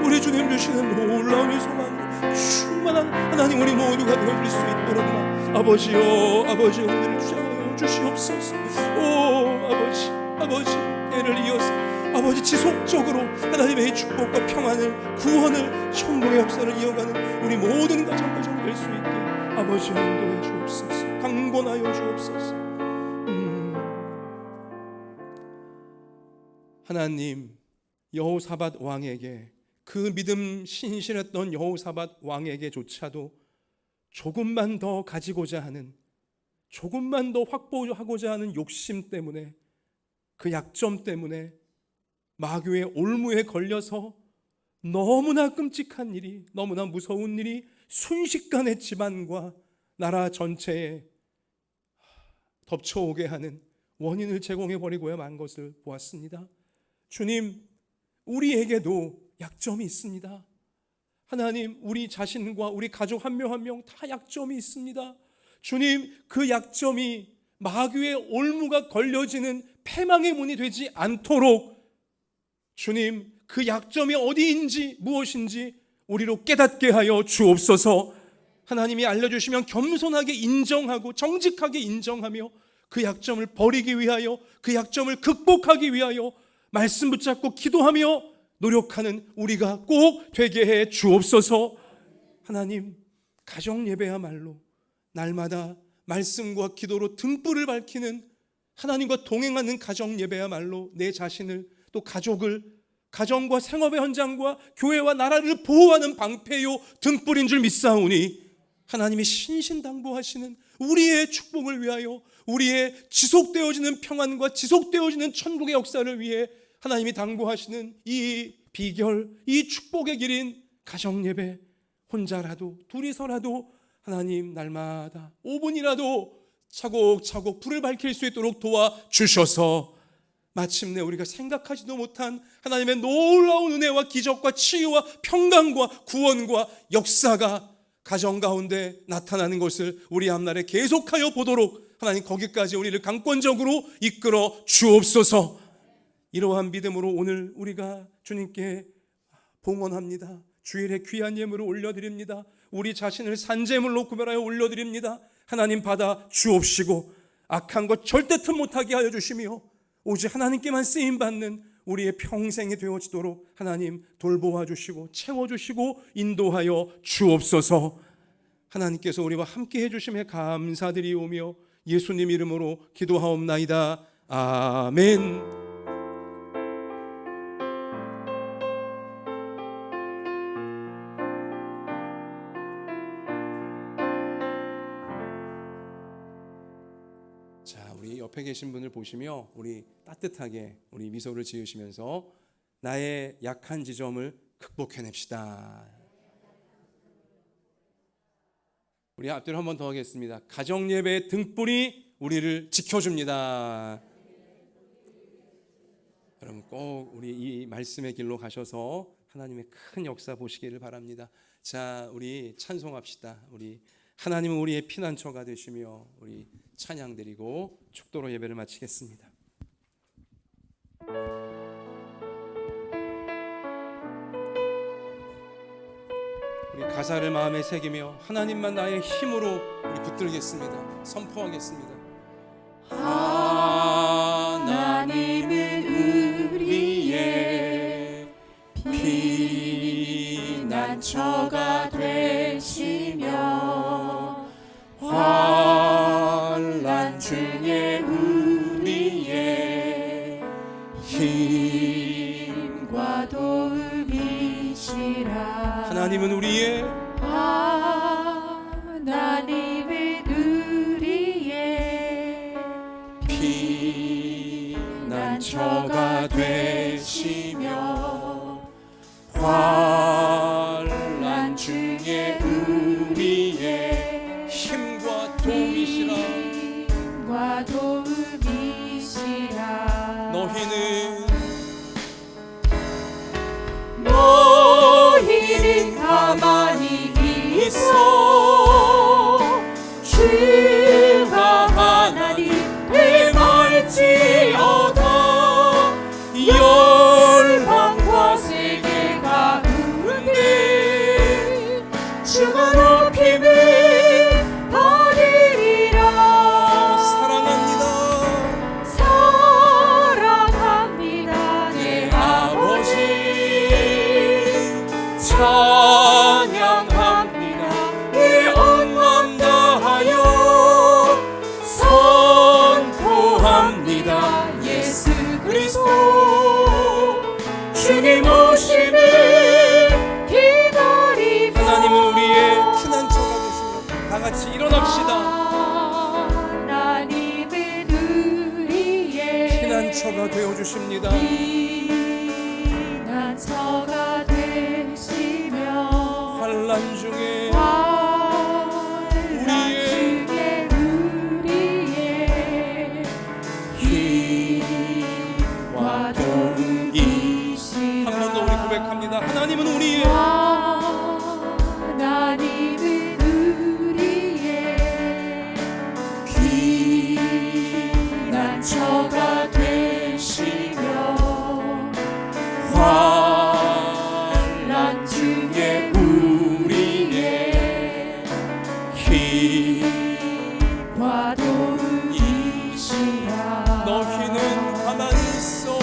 우리 주님 주시는 놀라운 이 소망으로 충만한 하나님 우리 모두가 되어질 수 있도록만 아버지여, 아버지 우리를 주장하여 주시옵소서. 오 아버지, 아버지 때를 이어서 아버지 지속적으로 하나님의 축복과 평안을, 구원을, 천국의 역사를 이어가는 우리 모든 가정될 수 있게 아버지 인도해 주옵소서. 강권하여 주옵소서. 하나님, 여호사밧 왕에게, 그 믿음 신실했던 여호사밧 왕에게조차도 조금만 더 가지고자 하는, 조금만 더 확보하고자 하는 욕심 때문에, 그 약점 때문에 마귀의 올무에 걸려서 너무나 끔찍한 일이, 너무나 무서운 일이 순식간에 집안과 나라 전체에 덮쳐오게 하는 원인을 제공해버리고야 만 것을 보았습니다. 주님, 우리에게도 약점이 있습니다. 하나님, 우리 자신과 우리 가족 한 명 한 명 다 약점이 있습니다. 주님, 그 약점이 마귀의 올무가 걸려지는 패망의 문이 되지 않도록 주님, 그 약점이 어디인지 무엇인지 우리로 깨닫게 하여 주옵소서. 하나님이 알려주시면 겸손하게 인정하고 정직하게 인정하며 그 약점을 버리기 위하여, 그 약점을 극복하기 위하여 말씀 붙잡고 기도하며 노력하는 우리가 꼭 되게 해 주옵소서. 하나님, 가정 예배야말로 날마다 말씀과 기도로 등불을 밝히는 하나님과 동행하는 가정 예배야말로 내 자신을 또 가족을 가정과 생업의 현장과 교회와 나라를 보호하는 방패요 등불인 줄 믿사오니 하나님이 신신당부하시는 우리의 축복을 위하여 우리의 지속되어지는 평안과 지속되어지는 천국의 역사를 위해 하나님이 당부하시는 이 비결, 이 축복의 길인 가정 예배, 혼자라도 둘이서라도 하나님 날마다 5분이라도 차곡차곡 불을 밝힐 수 있도록 도와주셔서 마침내 우리가 생각하지도 못한 하나님의 놀라운 은혜와 기적과 치유와 평강과 구원과 역사가 가정 가운데 나타나는 것을 우리 앞날에 계속하여 보도록 하나님 거기까지 우리를 강권적으로 이끌어 주옵소서. 이러한 믿음으로 오늘 우리가 주님께 봉헌합니다. 주일에 귀한 예물을 올려드립니다. 우리 자신을 산제물로 구별하여 올려드립니다. 하나님 받아 주옵시고 악한 것 절대 틈 못하게 하여 주시며 오직 하나님께만 쓰임받는 우리의 평생이 되어지도록 하나님 돌보아 주시고 채워주시고 인도하여 주옵소서. 하나님께서 우리와 함께 해주심에 감사드리오며 예수님 이름으로 기도하옵나이다. 아멘. 자, 우리 옆에 계신 분을 보시며 우리 따뜻하게 우리 미소를 지으시면서 나의 약한 지점을 극복해냅시다. 우리 앞뒤로 한 번 더 하겠습니다. 가정 예배의 등불이 우리를 지켜줍니다. 여러분 꼭 우리 이 말씀의 길로 가셔서 하나님의 큰 역사 보시기를 바랍니다. 자, 우리 찬송합시다. 우리 하나님은 우리의 피난처가 되시며 우리 찬양 드리고 축도로 예배를 마치겠습니다. 우리 가사를 마음에 새기며 하나님만 나의 힘으로 우리 붙들겠습니다. 선포하겠습니다. 하나님은 우리의 피난처가 되시며 환난 중에 우리의 힘과 도움이시라. 하나님은 우리의 피난처가 되시며 환난 중에 우리의 힘과 도움이시라. 너희는 가만히 있어 주가 하나님 행할지어다. 열방과 세계 가운데 주가 높임을 받으리라. 사랑합니다. 내 아버지 찬양합니다. 내 온 맘 다하여 선포합니다. 예수 그리스도 주님 오심을 기다리며. 하나님은 우리의 피난처가 되시며 다 같이 일어납시다. 하나님은 우리의 피난처가 되어주십니다. 피난처가 되시며 환난 중에 힘과 도움이시라. 한 번 더 우리 고백합니다. 하나님은 우리의 하나님은 우리의 피난처가 되시며 환난 중에 우리의 힘과 도움이시라. 너희는 가만히 있어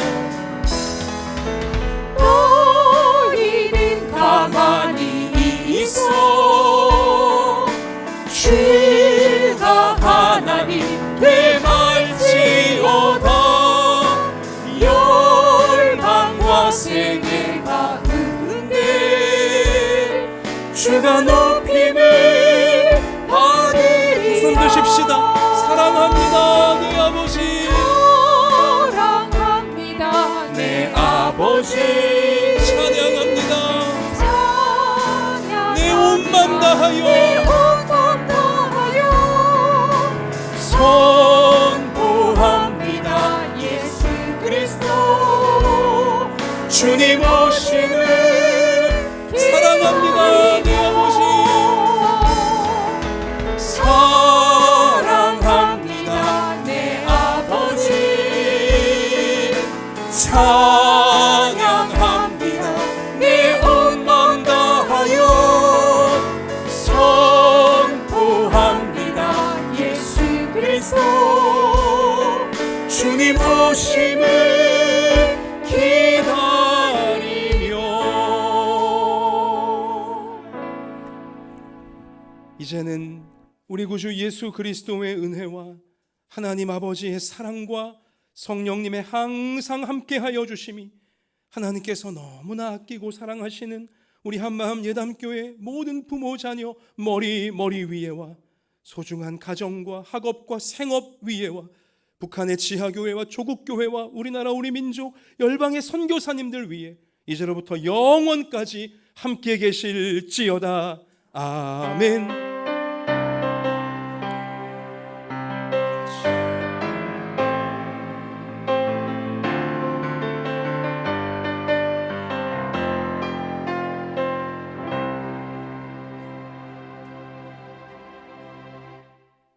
그가 높임을 받으리라. 손 드십시다. 사랑합니다 내 아버지, 사랑합니다 내 아버지, 찬양합니다 찬양 내 온맘 다하여, 온맘 다하여 선포합니다 예수 그리스도 주님 오시는. 사랑합니다 내 아버지, 사랑합니다 내 아버지, 찬양합니다 내 온맘 다하여, 선포합니다 예수 그리스도 주님 오심을 기다리며. 이제는 우리 구주 예수 그리스도의 은혜와 하나님 아버지의 사랑과 성령님의 항상 함께하여 주심이, 하나님께서 너무나 아끼고 사랑하시는 우리 한마음 예담교회 모든 부모 자녀 머리 위에와 소중한 가정과 학업과 생업 위에와 북한의 지하교회와 조국교회와 우리나라 우리 민족 열방의 선교사님들 위에 이제로부터 영원까지 함께 계실지어다. 아멘.